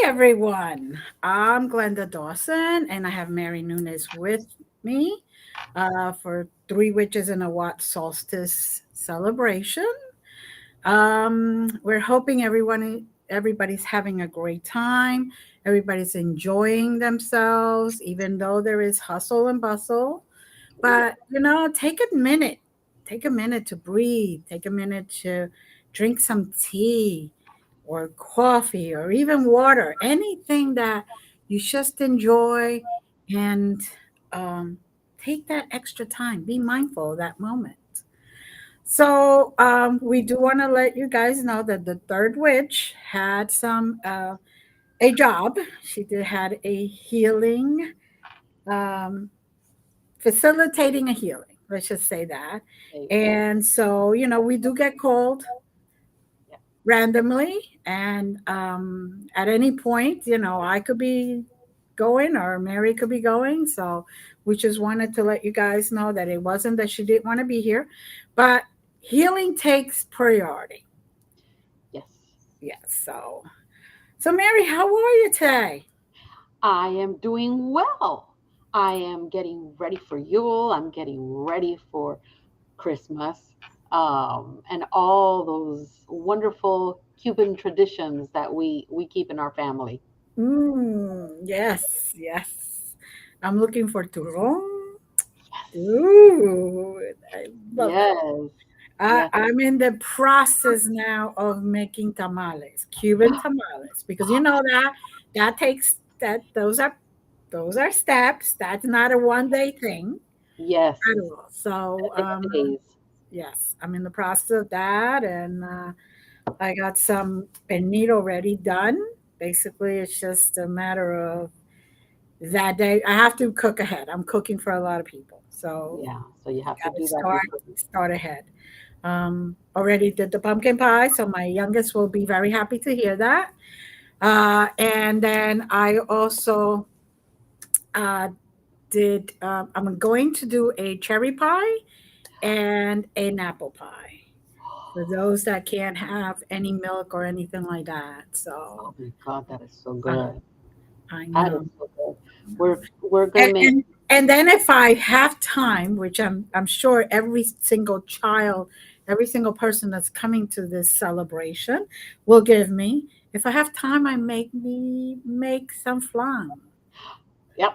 everyone. I'm Glenda Dawson, and I have Mary Nunez with me for Three Witches in a Watt Solstice celebration. We're hoping everybody's having a great time. Everybody's enjoying themselves, even though there is hustle and bustle. Yeah. But take a minute to breathe, take a minute to drink some tea or coffee or even water, anything that you just enjoy, and um, take that extra time. Be mindful of that moment. So we do want to let you guys know that the third witch had some a job. She did had a healing, um, facilitating a healing. Let's just say that. Amen. And so we do get called Yeah. randomly, and at any point, I could be going or Mary could be going. So we just wanted to let you guys know that it wasn't that she didn't want to be here, but healing takes priority. Yes. Yes. So Mary, how are you today? I am doing well. I am getting ready for Yule. I'm getting ready for Christmas, and all those wonderful Cuban traditions that we keep in our family. Yes, yes. I'm looking for turron. Yes. Ooh, I love that. Yes. I, Yes. I'm in the process now of making tamales, Cuban tamales, because you know that takes that those are steps. That's not a one day thing Yes. at all. So 6 days. yes, I'm in the process of that, and I got some pernil already done. Basically, it's just a matter of that day. I have to cook ahead. I'm cooking for a lot of people, so Yeah. So you have to got to do that start before. start ahead. Already did the pumpkin pie, so my youngest will be very happy to hear that. And then I also uh, did. I'm going to do a cherry pie and an apple pie for those that can't have any milk or anything like that. So Oh my God, that is so uh, good. I That is know. so good. We're gonna And, make. and and then if I have time, which I'm sure every single child, every single person that's coming to this celebration will give me. If I have time, I make some flan. Yep.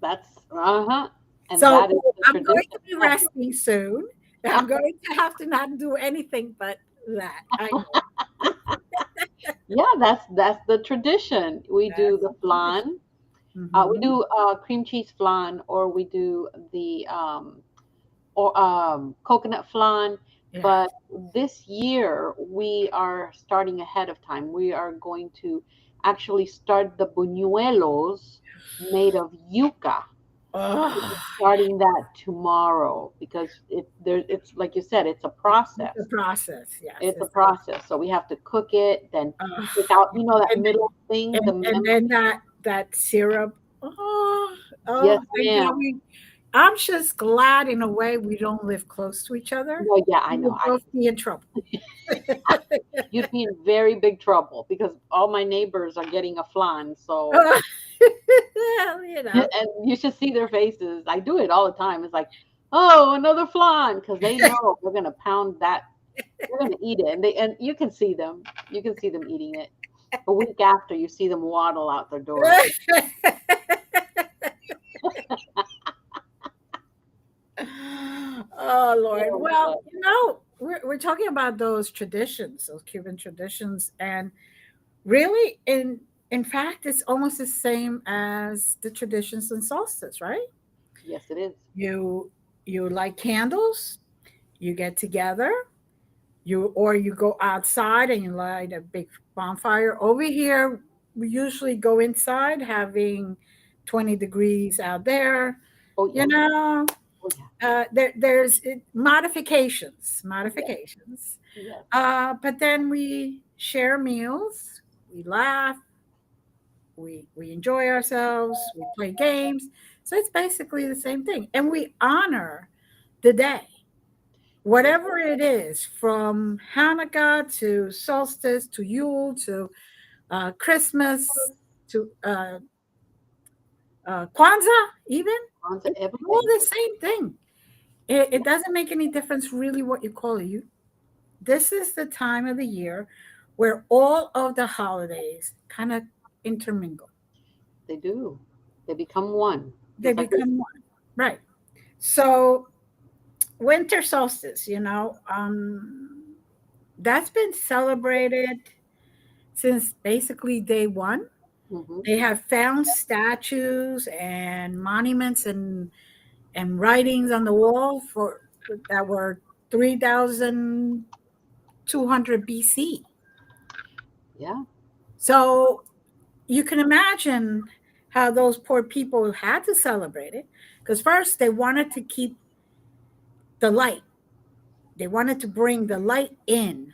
That's uh-huh. And So that is the I'm going tradition. to be resting soon. I'm going to have to not do anything but that. I know. Yeah, that's the tradition. We do That's the the tradition. flan. We Hmm. do cream cheese flan, or we do the or coconut flan. Yeah. But this year we are starting ahead of time. We are going to actually start the buñuelos made of yuca. Oh, Starting that tomorrow because it's like you said, it's a it's a process. process. Yes. It's a process. So we have to cook it, then Uh, take out, that and middle thing, the and then that syrup. Oh, yes, thank God ma'am. I'm just glad in a way we don't live close to each other. No, yeah, I We know. would both be in trouble. You'd be in very big trouble because all my neighbors are getting a flan. So, You know. and you should see their faces. I do it all the time. It's like, oh, another flan, because they know we're gonna pound that. We're gonna eat it, and you can see them. You can see them eating it. A week after, you see them waddle out their door. Oh Lord. Oh, Well, God. we're talking about those traditions, those Cuban traditions, and really, in fact, it's almost the same as the traditions in solstice, right? Yes, it is. You you light candles, you get together, you go outside and you light a big bonfire. Over here, we usually go inside, having 20 degrees out there. Oh You yeah. know, Oh yeah. modifications, Yes. modifications. Yes. But then we share meals, we laugh, we enjoy ourselves, we play games. So it's basically the same thing, and we honor the day, Yes. whatever it is, from Hanukkah to solstice to Yule to Christmas. to Kwanzaa, even Kwanzaa, it's all everything. the same thing. It doesn't make any difference really what you call it. This is the time of the year where all of the holidays kind of intermingle. They do. They become one, They just like become one, right? So winter solstice, that's been celebrated since basically day one. hmm They have found statues and monuments and writings on the wall for that were 3,200 BC. Yeah, So you can imagine how those poor people had to celebrate it because first they wanted to keep the light. They wanted to bring the light in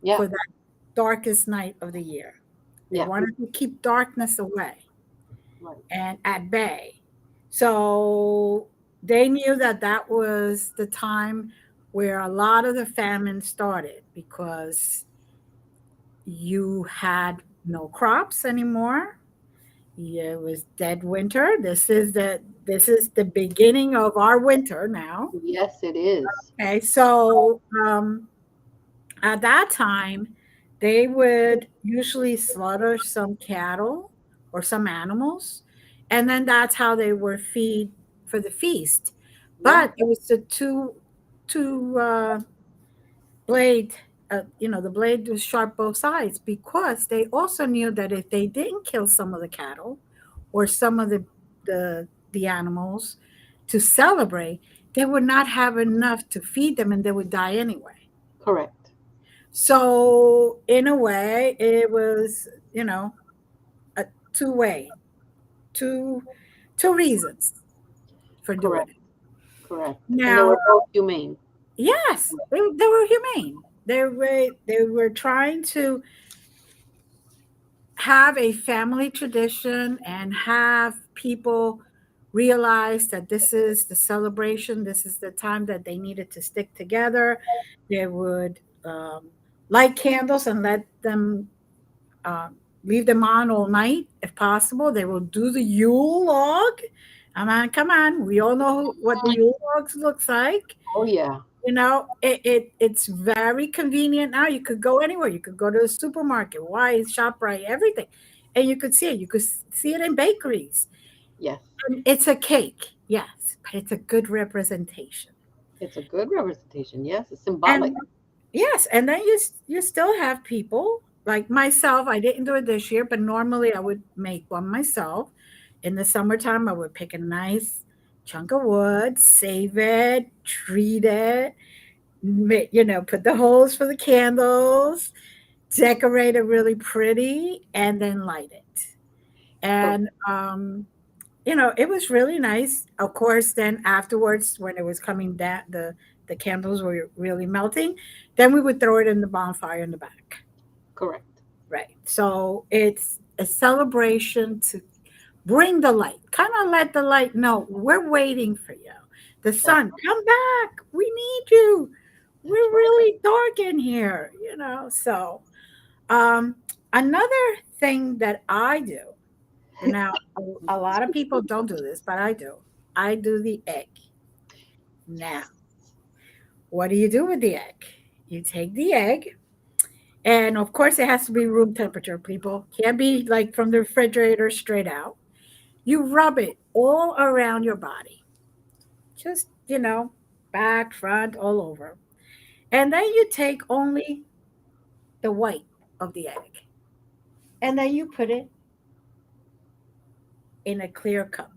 yeah, for that darkest night of the year. They yeah, wanted to keep darkness away right. and at bay. So they knew that that was the time where a lot of the famine started because you had no crops anymore. Yeah, it was dead winter. This is the beginning of our winter now. Yes, it is. Okay, so at that time, they would usually slaughter some cattle or some animals, and then that's how they were feed for the feast. Yeah, But it was the two blade. The blade was sharp both sides because they also knew that if they didn't kill some of the cattle or some of the animals to celebrate, they would not have enough to feed them, and they would die anyway. correct. So in a way, it was, a two-way, two two reasons for doing Correct. it. Correct. And they Now, were both humane. yes, they were humane. They were trying to have a family tradition and have people realize that this is the celebration, this is the time that they needed to stick together. They would light candles and let them uh, leave them on all night if possible. They will do the Yule log. I mean, come on, we all know what the Yule logs looks like. Oh yeah. It's very convenient now. You could go anywhere. You could go to the supermarket, Wise, ShopRite, everything, and you could see it. You could see it in bakeries. Yes. And it's a cake, yes, but it's a good representation. It's a good representation. Yes, it's symbolic. And yes, and then you still have people like myself. I didn't do it this year, but normally I would make one myself. In the summertime, I would pick a nice chunk of wood, save it, treat it, put the holes for the candles, decorate it really pretty, and then light it. Correct. And it was really nice. Of course, then afterwards, when it was coming down, the candles were really melting. Then we would throw it in the bonfire in the back. Correct. Right. So it's a celebration to bring the light. Kind of let the light know we're waiting for you. The That's sun, come back. We need you. We're that's right. really dark in here. So um, another thing that I do, and now a lot of people don't do this, but I do. I do the egg. Now, what do you do with the egg? You take the egg, and of course, it has to be room temperature, people. Can't be like from the refrigerator straight out. You rub it all around your body, just, back, front, all over. And then you take only the white of the egg, and then you put it in a clear cup.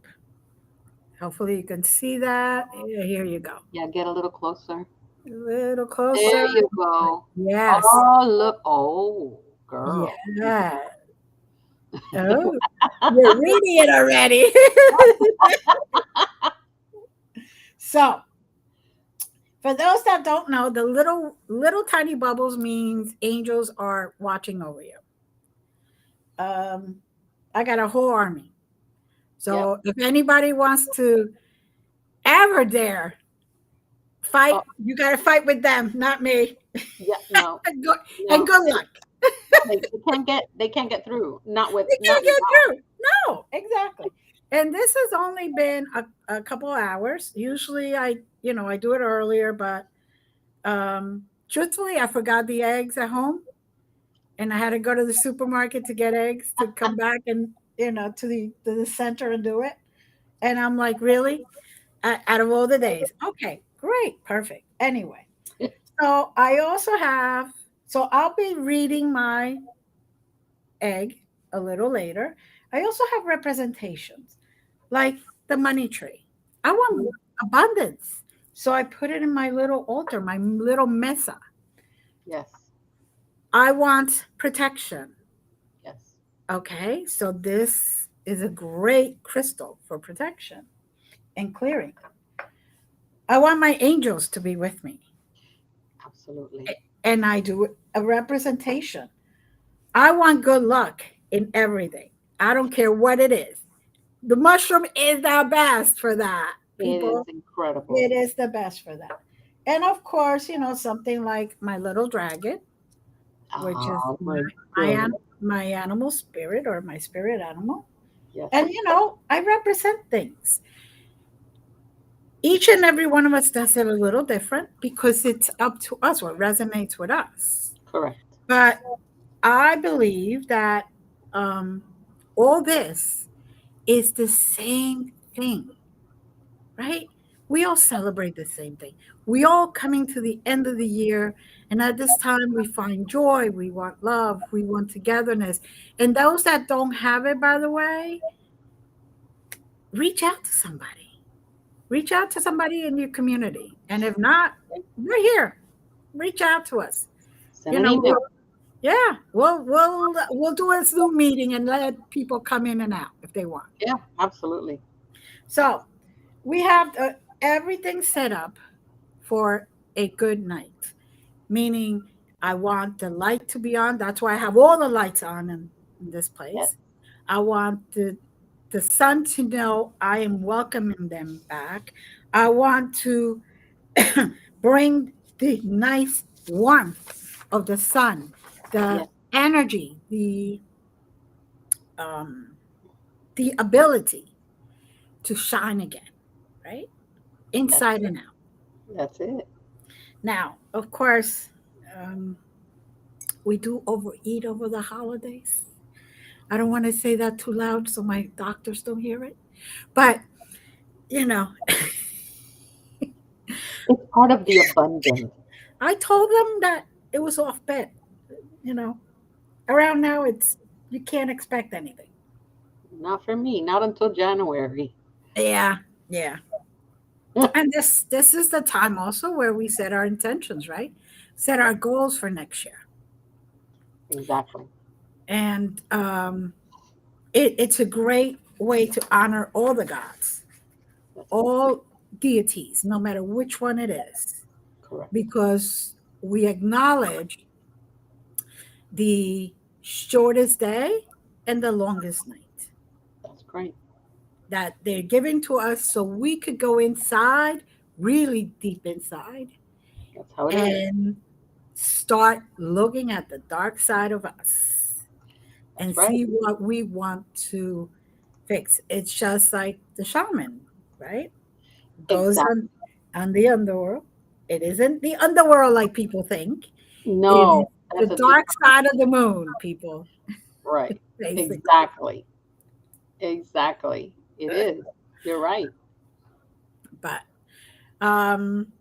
Hopefully, you can see that. Yeah, here you go. Yeah, get a little closer. A little There closer. you go. Yes. Oh, look. Oh, girl. Yeah. Oh, you're reading it already. So, for those that don't know, the little tiny bubbles means angels are watching over you. Um, I got a whole army. Yep. So if anybody wants to ever dare fight, Oh, you got to fight with them, not me. yeah. No. And good, and No. good luck. They can't get through. Not with They not can't with get that. through. No, exactly. And this has only been a couple hours. Usually I do it earlier, but truthfully, I forgot the eggs at home and I had to go to the supermarket to get eggs to come back and, to the center and do it. And I'm like, really? Out of all the days. Okay, great, perfect. Anyway, so I'll be reading my egg a little later. I also have representations like the money tree. I want abundance. So I put it in my little altar, my little mesa. Yes. I want protection. Yes. Okay, so this is a great crystal for protection and clearing. I want my angels to be with me. Absolutely. And I do a representation. I want good luck in everything. I don't care what it is. The mushroom is the best for that, It is people. incredible. It is the best for that. And of course, something like my little dragon, which is Oh my my, goodness. my animal spirit or my spirit animal. Yes. And, I represent things. Each and every one of us does it a little different because it's up to us what resonates with us. Correct. But I believe that um, all this is the same thing, right? We all celebrate the same thing. We all coming to the end of the year, and at this time we find joy, we want love, we want togetherness. And those that don't have it, by the way, reach out to somebody. Reach out to somebody in your community. And if not, we're here. Reach out to us. Send You an know, email. yeah, we'll do a Zoom meeting and let people come in and out if they want. Yeah, absolutely. So we have everything set up for a good night, meaning I want the light to be on. That's why I have all the lights on in this Yes. place. I want the sun to know I am welcoming them back. I want to bring the nice warmth of the sun, the Yes. energy, um, the ability to shine again, right? That's Inside it. and out. That's it. Now, of course, um, we do overeat over the holidays. I don't want to say that too loud so my doctors don't hear it. But, you know, It's part of the abundance. I told them that it was off bet. You know, around now, you can't expect anything. Not for me. Not until January. Yeah, yeah. And this is the time also where we set our intentions, right? Set our goals for next year. Exactly. And it's a great way to honor all the gods, That's it. all deities, no matter which one it is, Correct. because we acknowledge the shortest day and the longest night That's great. that they're giving to us so we could go inside, really deep inside, That's how it is. and start looking at the dark side of us That's and right. see what we want to fix. It's just like the shaman, right? Goes Exactly. on the underworld. It isn't the underworld like people think. It is No, the that's a dark different. side of the moon, people, Right. basically. Exactly. Exactly. It is. You're right. But um,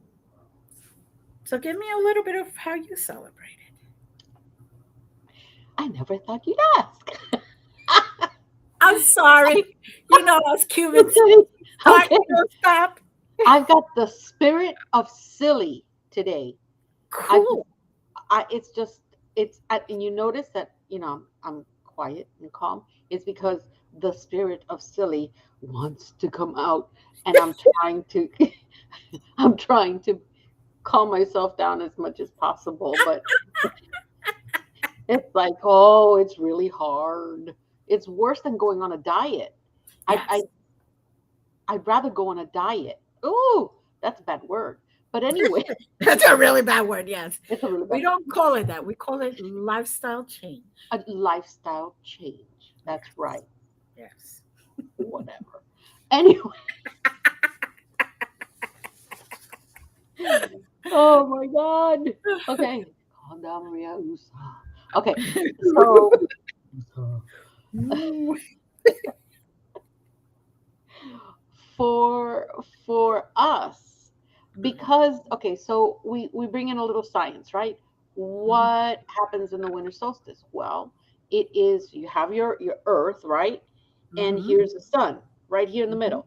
so give me a little bit of how you celebrate it. I never thought you'd ask. I'm sorry. Us Cubans, Okay. heart Okay. don't stop. I've got the spirit of silly today. I just, Cool. it's just, and you notice that, I'm quiet and calm. It's because the spirit of silly wants to come out, and I'm trying to calm myself down as much as possible. But it's like, oh, it's really hard. It's worse than going on a diet. I, I Yes. I'd rather go on a diet. Ooh, that's a bad word. But anyway, That's a really bad word. Yes. it's a really We bad word. don't call it that. We call it lifestyle change. A lifestyle change. That's Yes. right. Yes. Whatever. Anyway, oh my God. Okay. Calm down, Maria. Usa. Okay. So Mm. for for us, because okay, so we bring in a little science, right? Mhm. What happens in the winter solstice? Well, it is you have your earth, right? And Mhm. here's the sun right here in the Mhm. middle.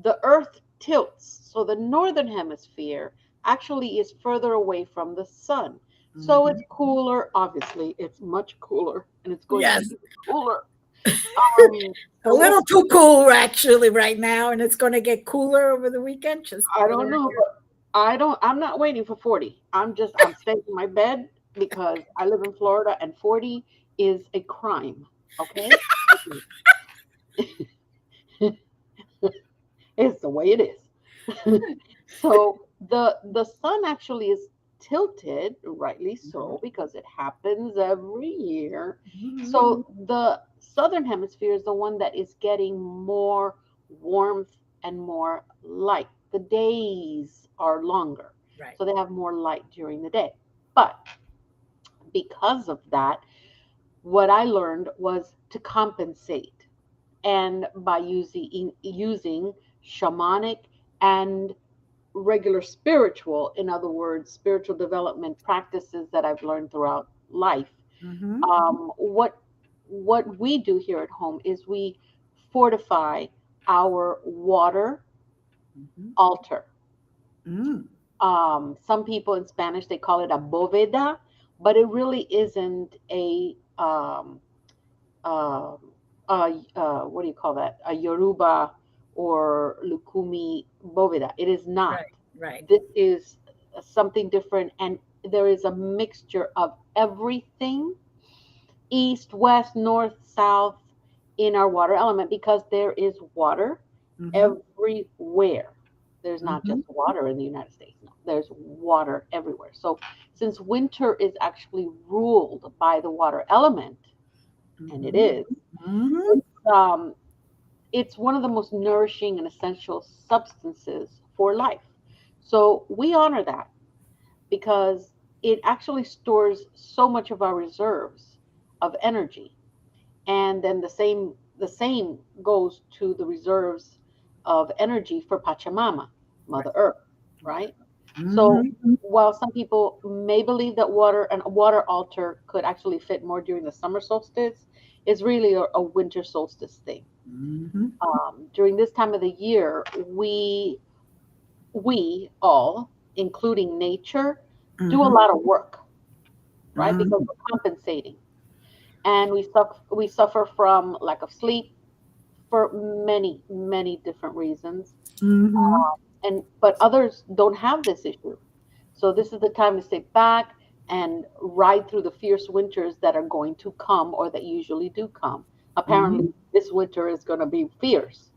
The earth tilts, so the northern hemisphere actually is further away from the sun. So it's Mhm. cooler, obviously, it's much cooler, and it's going to get Yes. even cooler. Um, A so little what's too cool actually right now, and it's going to get cooler over the weekend. Just I putting don't it know, there. but I'm not waiting for 40. I'm staying in my bed because I live in Florida and 40 is a crime. Okay? It's the way it is. So the sun actually is tilted, rightly Mhm. so, because it happens every year. Mhm. So the southern hemisphere is the one that is getting more warmth and more light. The days are longer, Right. so they have more light during the day. But because of that, what I learned was to compensate, and by using shamanic and regular spiritual, in other words, spiritual development practices that I've learned throughout life. Mhm. What we do here at home is we fortify our water Mhm. altar. Mm. Some people in Spanish they call it a bóveda, but it really isn't um, what do you call that? A Yoruba or Lukumi boveda. It is not. Right. Right. This is something different, and there is a mixture of everything, east, west, north, south, in our water element because there is water Mhm. everywhere. There's not just Mhm. water in the United States. No, there's water everywhere. So since winter is actually ruled by the water element, and it Mhm. is, Mhm. it's, um, it's one of the most nourishing and essential substances for life. So we honor that because it actually stores so much of our reserves of energy. And then the same goes to the reserves of energy for Pachamama, Right. Mother Earth, Right. right? So Mhm. while some people may believe that water and a water altar could actually fit more during the summer solstice, it's really a winter solstice thing. Mhm. During this time of the year, we all, including nature, do a Mhm. lot of work, right? Because Mhm. we're compensating, and we suffer from lack of sleep for many different reasons, Mhm. and but others don't have this issue. So this is the time to sit back and ride through the fierce winters that are going to come or that usually do come. Mhm. Apparently, this winter is going to be fierce.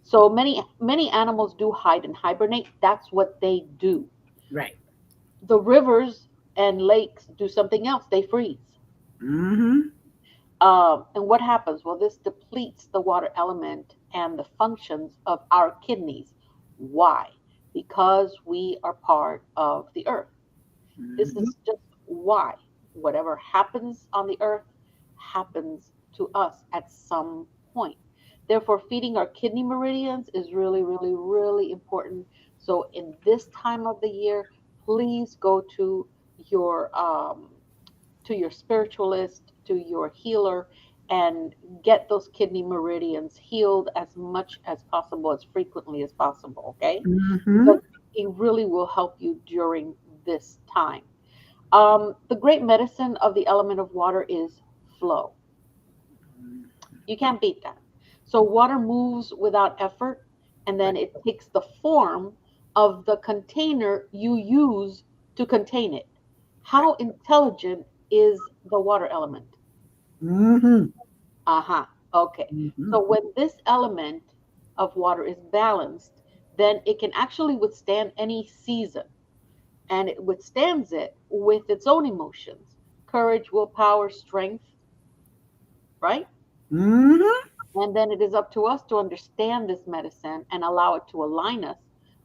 So many animals do hide and hibernate. That's what they do. Right. The rivers and lakes do something else. They freeze. Mhm. And what happens? Well, this depletes the water element and the functions of our kidneys. Why? Because we are part of the earth. This Mhm. is just why. Whatever happens on the earth happens to us at some point. Therefore, feeding our kidney meridians is really, really, really important. So, in this time of the year, please go your spiritualist, to your healer, and get those kidney meridians healed as much as possible, as frequently as possible, okay? Because Mhm. it really will help you during this time. The great medicine of the element of water is flow. You can't beat that. So water moves without effort, and then Right. it takes the form of the container you use to contain it. Right. How intelligent is the water element? Mhm. Uh-huh. Okay. Mhm. So when this element of water is balanced, then it can actually withstand any season, and it withstands it with its own emotions, courage, willpower, strength, right? Mm-hmm. And then it is up to us to understand this medicine and allow it to align us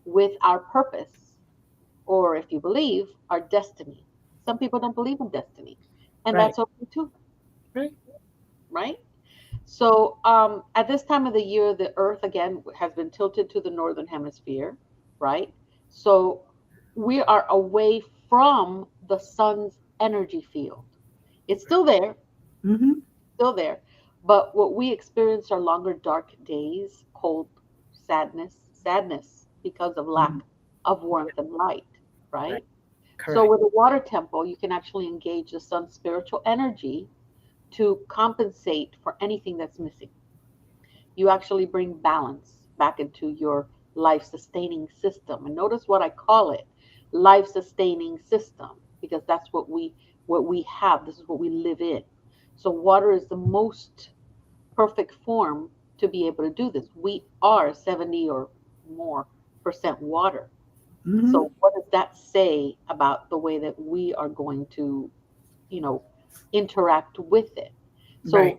with our purpose, or if you believe, our destiny. Some people don't believe in destiny, and Right. that's okay too, Right. right? So at this time of the year, the Earth again has been tilted to the northern hemisphere, right? So we are away from the sun's energy field. It's Mm-hmm. still there, but what we experience are longer dark days, cold, sadness because of Mm-hmm. lack of warmth and light, Right. right? So Correct. with a water temple, you can actually engage the sun's spiritual energy to compensate for anything that's missing. You actually bring balance back into your life sustaining system. And notice what I call it, life sustaining system, because that's what we have. This is what we live in. So water is the most perfect form to be able to do this. We are 70 or more percent water. Mm-hmm. So what does that say about the way that we are going to, you know, interact with it? Right.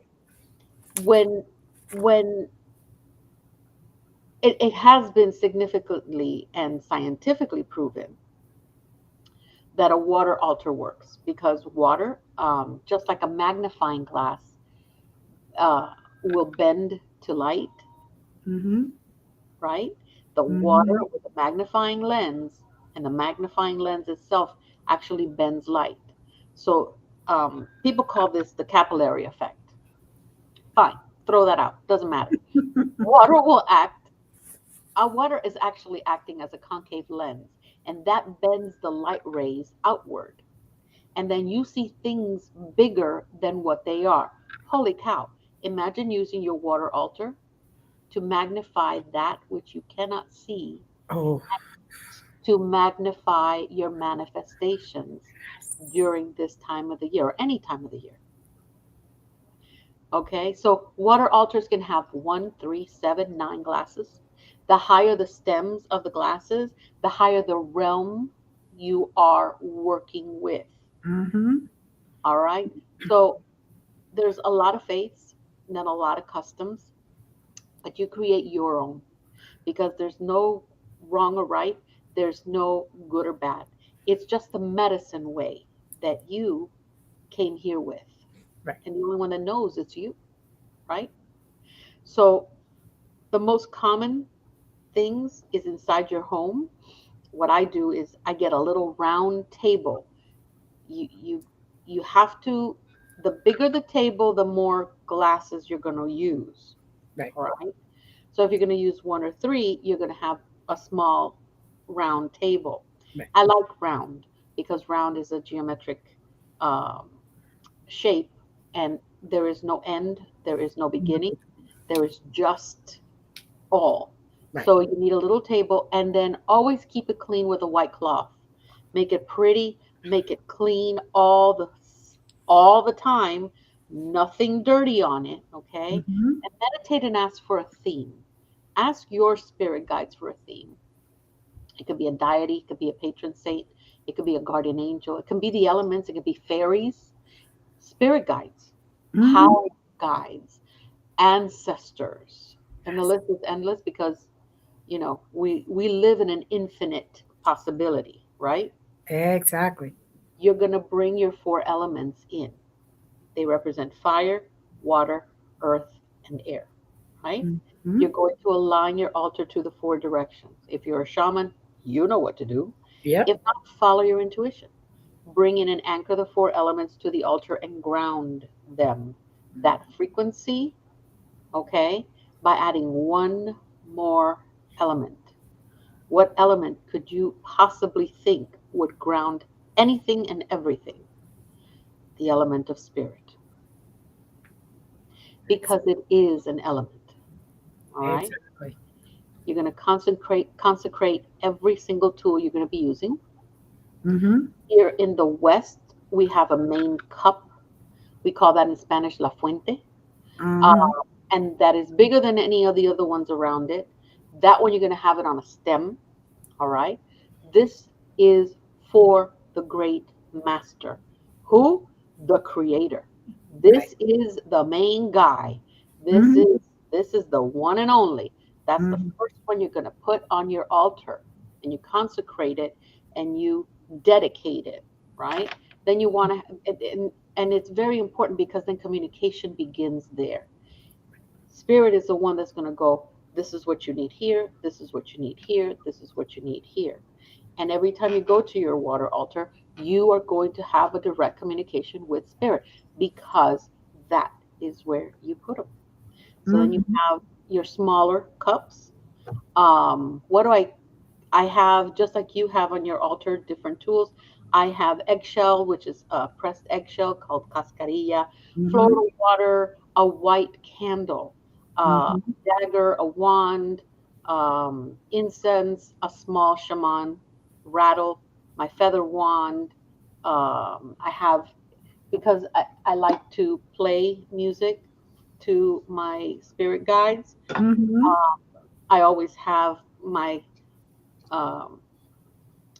So when it has been significantly and scientifically proven that a water altar works, because water, just like a magnifying glass, uh, will bend to light, Mm-hmm. right? The water Mm-hmm. with a magnifying lens, and the magnifying lens itself actually bends light. So people call this the capillary effect. Fine, throw that out. Doesn't matter. Water will act Our water is actually acting as a concave lens, and that bends the light rays outward. And then you see things bigger than what they are. Holy cow. Imagine using your water altar to magnify that which you cannot see, Oh. to magnify your manifestations during this time of the year or any time of the year. Okay, so water altars can have one, three, seven, nine glasses. The higher the stems of the glasses, the higher the realm you are working with. Mm-hmm. All right, so there's a lot of faiths and then a lot of customs, but you create your own, because there's no wrong or right, there's no good or bad. It's just the medicine way that you came here with. Right. And the only one that knows it's you, right? So the most common things is inside your home. What I do is I get a little round table. You have to, the bigger the table, the more glasses you're going to use. Right. All right. So if you're going to use one or three, you're going to have a small round table. Right. I like round because round is a geometric um, shape, and there is no end, there is no beginning, Mhm. there is just all. Right. So you need a little table, and then always keep it clean with a white cloth. Make it pretty, make it clean all the time, nothing dirty on it, okay? Mm-hmm. And meditate and ask for a theme. Ask your spirit guides for a theme. It could be a deity, it could be a patron saint, it could be a guardian angel, it can be the elements, it could be fairies, spirit guides, Mm-hmm. power guides, ancestors. And the list is endless because we live in an infinite possibility, right? Exactly. You're going to bring your four elements in. They represent fire, water, earth, and air, right? Mm-hmm. You're going to align your altar to the four directions. If you're a shaman, you know what to do. Yep. If not, follow your intuition. Bring in and anchor the four elements to the altar and ground them. That frequency, okay, by adding one more element. What element could you possibly think would ground anything and everything? The element of spirit, Ex- because it is an element. All right. Exactly. You're going to consecrate every single tool you're going to be using. Mm-hmm. Here in the West, we have a main cup. We call that in Spanish la fuente. Uh, Mm-hmm. and that is bigger than any of the other ones around it. That one you're going to have it on a stem. All right. This is for the great master. Who? The creator. Right. This is the main guy. This Mhm. is this is the one and only. That's the Mhm. first one you're going to put on your altar, and you consecrate it and you dedicate it, right? Then you want to and it's very important because then communication begins there. Spirit is the one that's going to go, this is what you need here, this is what you need here, this is what you need here. And every time you go to your water altar, you are going to have a direct communication with spirit because that is where you put them. So then you Mhm. have your smaller cups. What do I have, just like you have on your altar, different tools. I have eggshell, which is a pressed eggshell called cascarilla, Mhm. Florida water, a white candle, a Mhm. dagger, a wand, incense, a small shaman rattle, my feather wand. I have, because I like to play music to my spirit guides, Mhm. I always have um,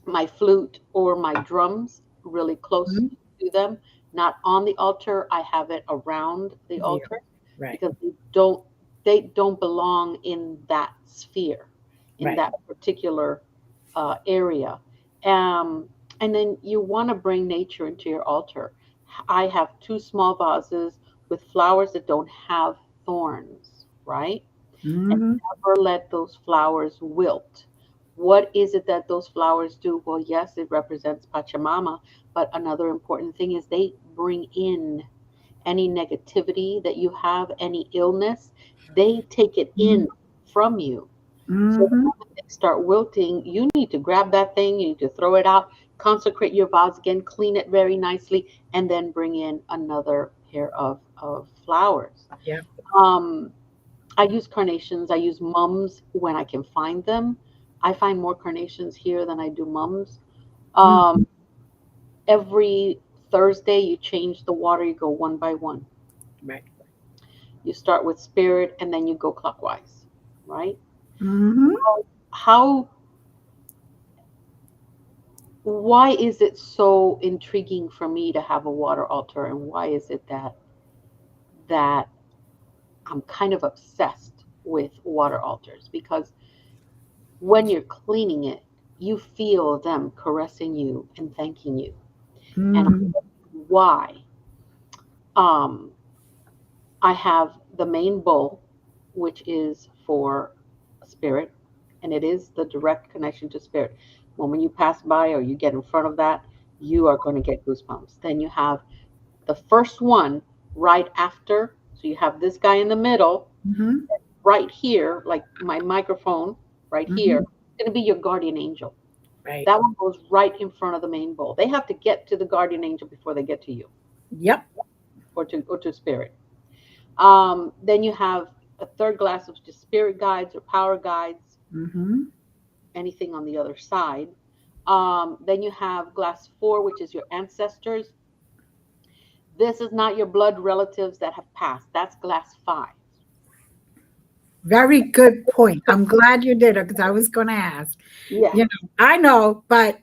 my flute or my drums really close Mhm. to them, not on the altar. I have it around the Yeah. altar Right. because they don't belong in that sphere, in Right. that particular area. Um, and then you want to bring nature into your altar. I have two small vases with flowers that don't have thorns, right? And Mhm. never let those flowers wilt. What is it that those flowers do? Well, yes, it represents Pachamama, but another important thing is they bring in any negativity that you have, any illness, they take it Mhm. in from you. So the Mhm. moment they start wilting, you need to grab that thing, you need to throw it out, consecrate your vase again, clean it very nicely, and then bring in another pair of flowers. Yeah. Um, I use carnations. I use mums when I can find them. I find more carnations here than I do mums. Mhm. Um, every Thursday, you change the water. You go one by one. Right. You start with spirit, and then you go clockwise, right? Mhm. How? Why is it so intriguing for me to have a water altar, and why is it that I'm kind of obsessed with water altars? Because when you're cleaning it, you feel them caressing you and thanking you. And Mhm. why? Um, I have the main bowl, which is for spirit, and it is the direct connection to spirit. When you pass by or you get in front of that, you are going to get goosebumps. Then you have the first one right after. So you have this guy in the middle, Mhm. right here, like my microphone right here. Mhm. It's going to be your guardian angel. Right. That one goes right in front of the main bowl. They have to get to the guardian angel before they get to you Yep. or to spirit. Then you have a third glass of just spirit guides or power guides, Mhm. anything on the other side. Then you have glass four, which is your ancestors. This is not your blood relatives that have passed. That's glass five. Very good point. I'm glad you did it because I was going to ask. Yeah, I know, but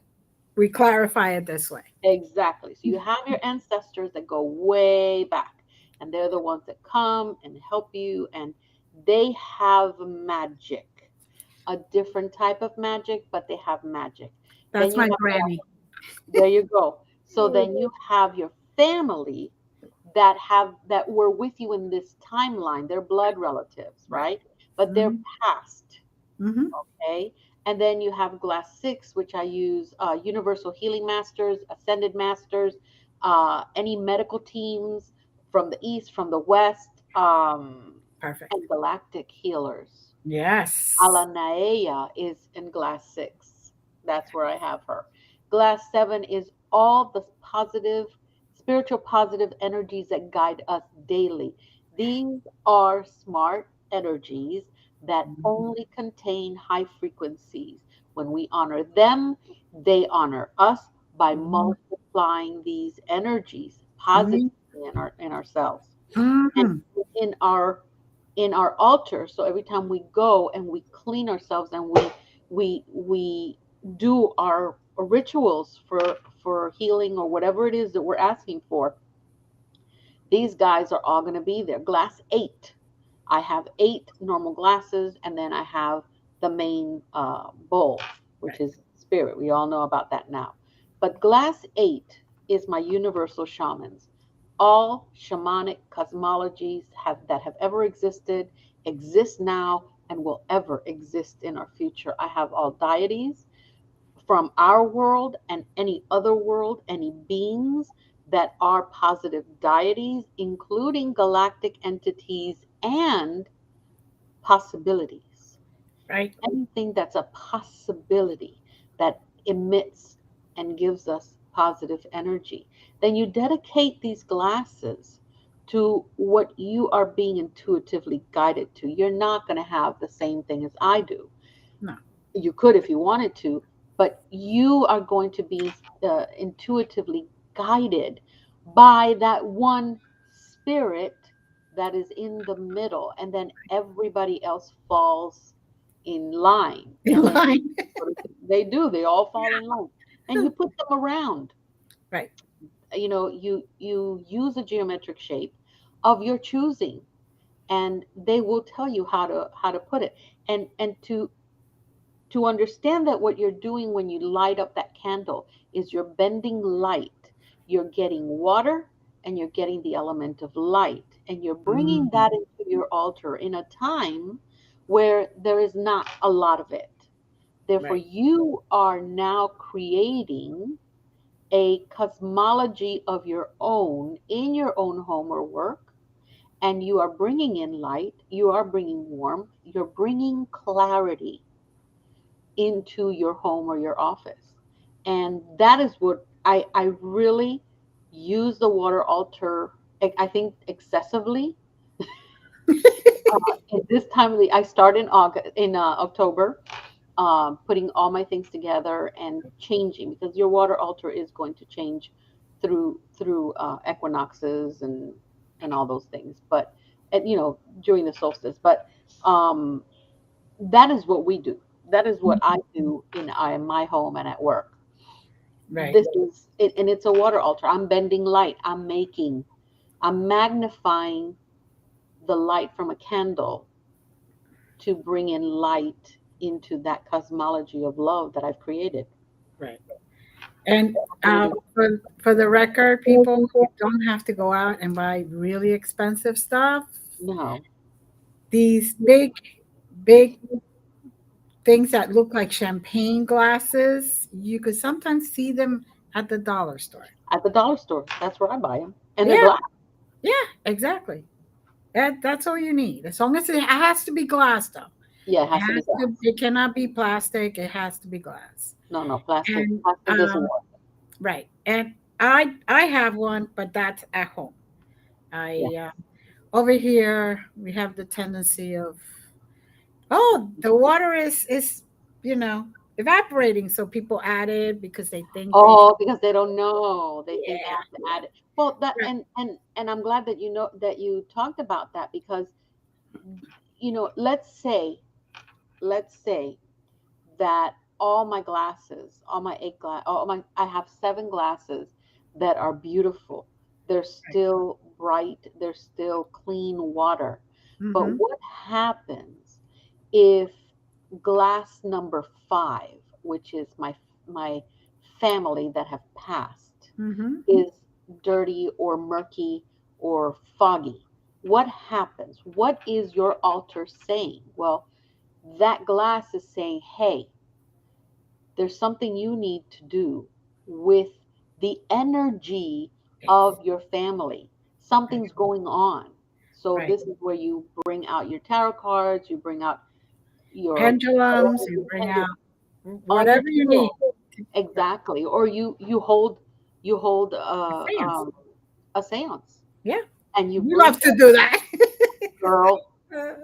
we clarify it this way. exactly. So you have your ancestors that go way back, and they're the ones that come and help you, and they have magic, a different type of magic, but they have magic. Then That's you my have, granny. there you go. So then you have your family that were with you in this timeline. They're blood relatives, Right. right? But they're Mhm. past. Mhm. Okay. And then you have glass six, which I use universal healing masters, ascended masters, any medical teams from the east, from the west, Perfect. and galactic healers. Yes. Alanaea is in glass six. That's where I have her. Glass seven is all the positive, spiritual positive energies that guide us daily. These are smart energies that Mhm. only contain high frequencies. When we honor them, they honor us by Mhm. multiplying these energies positively Mhm. in ourselves and Mhm. in our in our altar. So every time we go and we clean ourselves and we do our rituals for healing or whatever it is that we're asking for, these guys are all going to be there. Glass 8. I have 8 normal glasses, and then I have the main bowl, which Right. is spirit. We all know about that now. But glass 8 is my universal shamans. All shamanic cosmologies that have ever existed, exist now, and will ever exist in our future. I have all deities from our world and any other world, any beings that are positive deities, including galactic entities and possibilities. Right. Anything that's a possibility that emits and gives us positive energy. Then you dedicate these glasses to what you are being intuitively guided to. You're not going to have the same thing as I do. No. You could if you wanted to, but you are going to be intuitively guided by that one spirit that is in the middle, and then everybody else falls in line. In And line. they do, they all fall in line, and you put them around. Right. You use a geometric shape of your choosing, and they will tell you how to put it. And to understand that what you're doing when you light up that candle is you're bending light. You're getting water and you're getting the element of light, and you're bringing Mm, that into your altar in a time where there is not a lot of it. Therefore, right. you are now creating a cosmology of your own in your own home or work, and you are bringing in light, you are bringing warmth, you're bringing clarity into your home or your office. And that is what I really use the water altar, I think, excessively. At this time of the, I start in August, in October, putting all my things together and changing, because your water altar is going to change through equinoxes and all those things. But during the solstice. But um, that is what we do. That is what I do in my home and at work. Right. This is it, and it's a water altar. I'm bending light. I'm magnifying the light from a candle to bring in light into that cosmology of love that I've created. Right. And That's what it is. for the record, people, you don't have to go out and buy really expensive stuff. No. These big things that look like champagne glasses, you could sometimes see them at the dollar store. At the dollar store. That's where I buy them. And they're Yeah, glass. yeah, exactly. That's all you need. As long as it has to be glass, though. Yeah, it It has to be has to. glass. It cannot be plastic. It has to be glass. No, no, plastic. And Plastic doesn't work. right. And I have one, but that's at home. Yeah. I over here we have the tendency of, oh, the water is you know evaporating, so people add it because they think they Oh, because they don't know. They think they yeah have to add it. Well, that right. and I'm glad that you know that you talked about that, because let's say that all my glasses, all my 8 glass, all my I have 7 glasses that are beautiful. They're Right. still bright. They're still clean water. But Mm-hmm. what happens if glass number 5, which is my family that have passed, Mm-hmm. is dirty or murky or foggy? What happens? What is your altar saying? Well, that glass is saying, hey, there's something you need to do with the energy of your family. Right. Something's going on. So Right. this is where you bring out your tarot cards, you bring out your Pendulums. You bring pendulum out on your whatever you need. table. Right. Exactly. Or you hold A seance. a seance, Yeah. and you We bring love to do that. girl.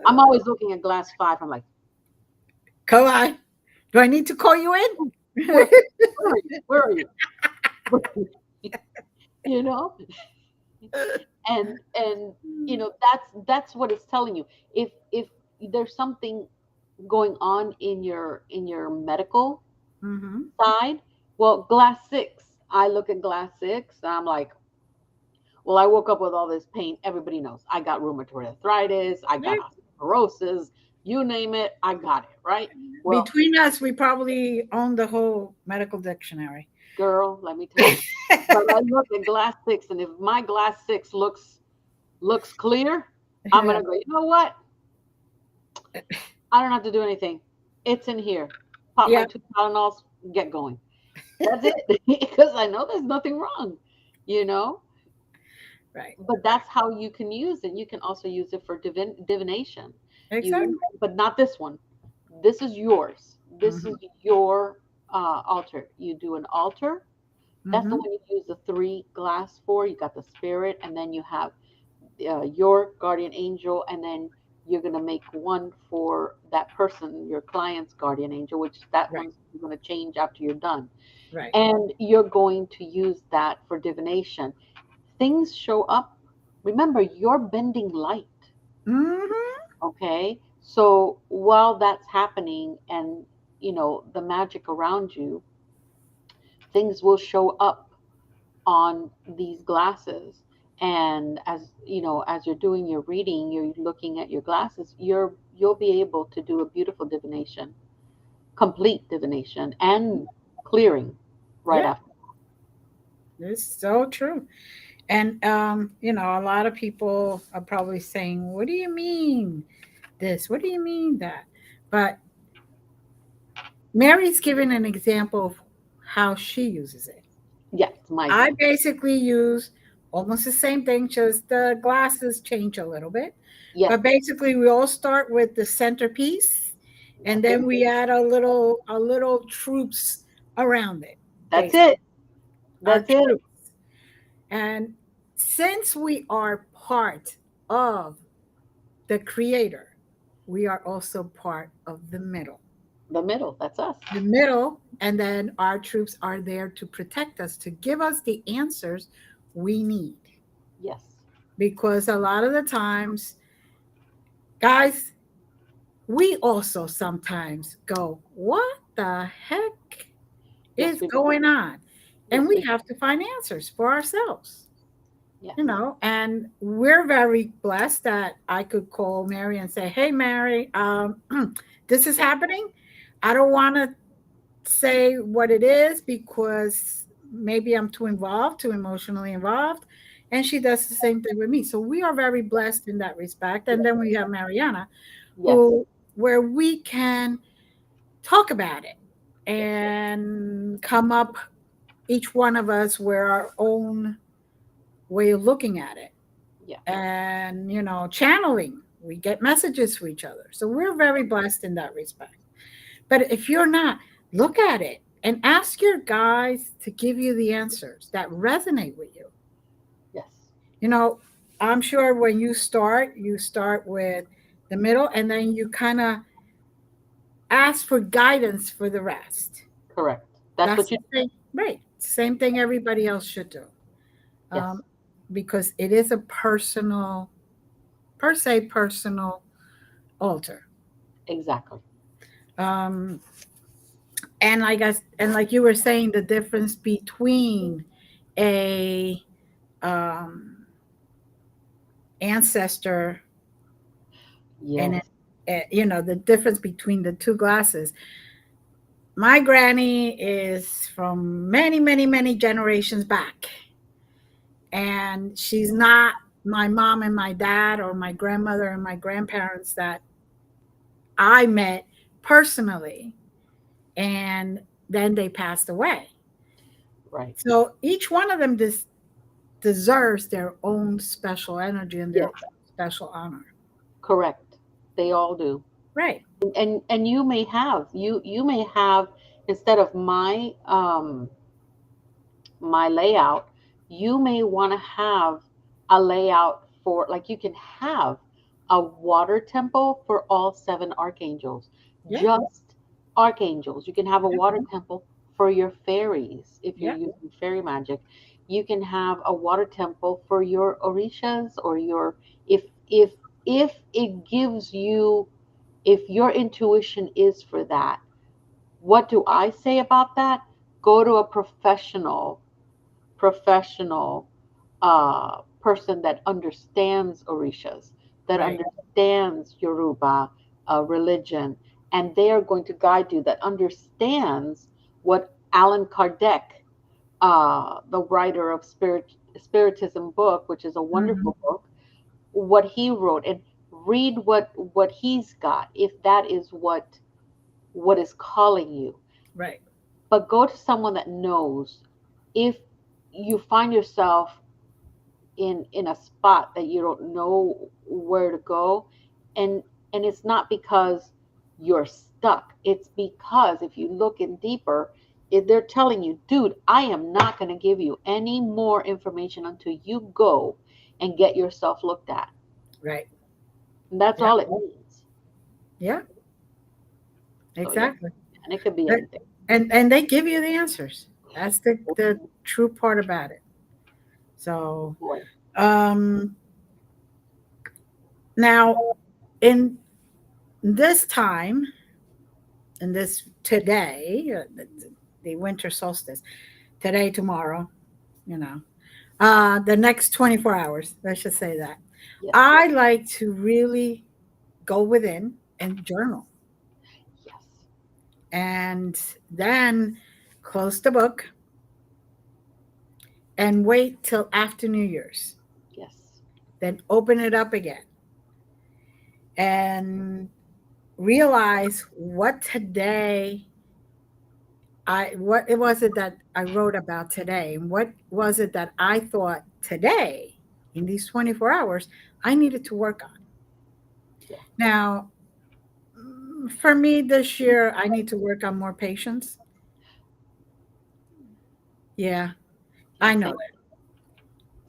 I'm always looking at glass 5. I'm like, Come on. Do I need to call you in? where, where are you? Where are you? you know? And that's what it's telling you. If there's something going on in your medical Mm-hmm. side, well, glass six, I look at glass six and I'm like, well, I woke up with all this pain. Everybody knows I got rheumatoid arthritis, I got osteoporosis, you name it, I got it, right? Well, Between us, we probably own the whole medical dictionary. girl, let me tell you. But I look at glass six, and if my glass six looks clear, I'm Yeah. gonna go, you know what? I don't have to do anything. It's in here. Pop my Yeah. two Tylenols, get going. That's it. Because I know there's nothing wrong, you know? Right. But that's how you can use it. You can also use it for divination. Exactly. But not this one. This is yours. This Mm-hmm. is your altar. You do an altar. That's the Mm-hmm. one you use the three glass for. You got the spirit, and then you have your guardian angel, and then you're going to make one for that person, your client's guardian angel, which that Right. one's going to change after you're done. Right. And you're going to use that for divination. Things show up. Remember, you're bending light. Mm-hmm. Okay. So while that's happening and, the magic around you, things will show up on these glasses. And as you're doing your reading, you're looking at your glasses, you'll be able to do a beautiful divination, complete divination and clearing right Yeah. after. It's so true. And a lot of people are probably saying, "What do you mean this? What do you mean that?" But Mary's giving an example of how she uses it. Yes, my I example. basically use almost the same thing, just the glasses change a little bit. Yes, But basically, we all start with the centerpiece, and that's it. then we add a little troops around it. That's Basically, it. our That's it. troops. And since we are part of the creator, we are also part of the middle. The middle, that's us. The middle, and then our troops are there to protect us, to give us the answers we need. Yes. Because a lot of the times, guys, we also sometimes go, "What the heck Yes, is we do. going on?" And Yes, we we do. have to find answers for ourselves. Yes. And we're very blessed that I could call Mary and say, "Hey, Mary, this is happening. I don't want to say what it is because maybe I'm too involved, too emotionally involved." And she does the same thing with me. So we are very blessed in that respect. And Yes. then we have Mariana, Yes. who where we can talk about it Yes. and come up, each one of us, with our own way of looking at it, Yes. and channeling, we get messages for each other, so we're very blessed in that respect. But if you're not, look at it and ask your guys to give you the answers that resonate with you. Yes. you know I'm sure when you start with the middle, and then you kind of ask for guidance for the rest. Correct. That's That's what you the thing, right? Same thing everybody else should do. Yes. um, because it is a personal, per se personal altar. Exactly. um and like you were saying, the difference between a um ancestor and Yes. the difference between the two glasses. My granny is from many, many, many generations back, and she's not my mom and my dad, or my grandmother and my grandparents that I met personally, and then they passed away. Right. So each one of them deserves their own special energy and their Yes. own special honor. Correct. They all do. Right. And you may have, instead of my layout, you may want to have a layout for, like, you can have a water temple for all seven archangels. Yeah. Just archangels. You can have a Yeah. water temple for your fairies. If you're Yeah. using fairy magic, you can have a water temple for your orishas, or your, if if if it gives you, if your intuition is for that. What do I say about that? Go to a professional person that understands orishas, that Right. understands Yoruba religion, and they are going to guide you, that understands what Allan Kardec, the writer of Spiritism book, which is a Hmm. wonderful book, what he wrote, and read what he's got, if that is what is calling you. Right. But go to someone that knows. If you find yourself in a spot that you don't know where to go, and it's not because you're stuck, it's because if you look in deeper, they're telling you, dude, I am not going to give you any more information until you go and get yourself looked at. Right. And that's Yeah. all it means. Yeah. So yeah, Exactly. and it could be But- anything. and they give you the answers. That's the true part about it. So Boy. um now in this time, in this today, the winter solstice, today, tomorrow, you know, the next 24 hours, let's just say that. Yes. I like to really go within and journal, Yes. and then close the book and wait till after New Year's. Yes. Then open it up again and realize what it was it that I wrote about today, and what was it that I thought today in these 24 hours I needed to work on. Yeah. Now, for me this year, I need to work on more patience. Yeah, Yeah. I know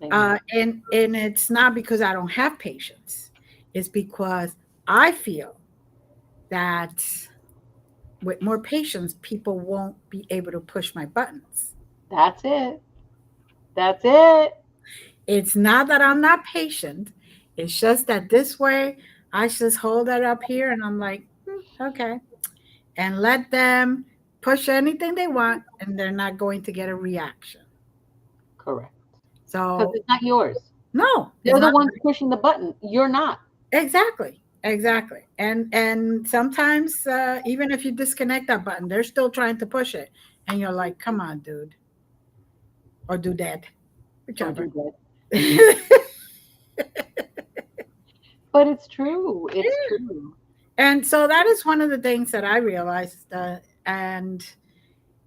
Same. that. Same here. And it's not because I don't have patience. It's because I feel that with more patience, people won't be able to push my buttons. That's it. That's it. It's not that I'm not patient. It's just that this way, I just hold that up here and I'm like, okay. And let them push anything they want, and they're not going to get a reaction. Correct. Because So, it's not yours. no, it's They're the not. ones pushing the button. You're not. Exactly. Exactly. And sometimes, even if you disconnect that button, they're still trying to push it. And you're like, come on, dude, or do that, Or whichever. do that. But it's true. It's true. And so that is one of the things that I realized, and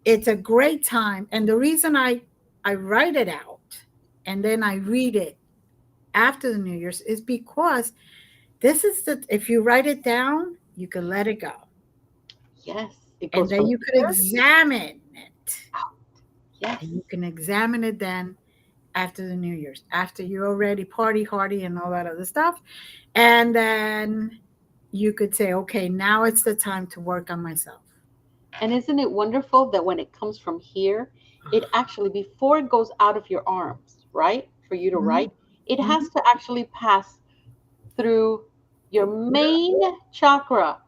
it's a great time. And the reason I write it out and then I read it after the New Year's is because this is the if you write it down, you can let it go, Yes. It and goes then from you could here examine it, out. Yes. and you can examine it then after the New Year's, after you're already party hardy and all that other stuff, and then you could say, okay, now it's the time to work on myself. And isn't it wonderful that when it comes from here, it actually, before it goes out of your arms, right? For you to Mhm, write, it has mhm. to actually pass through your main chakra,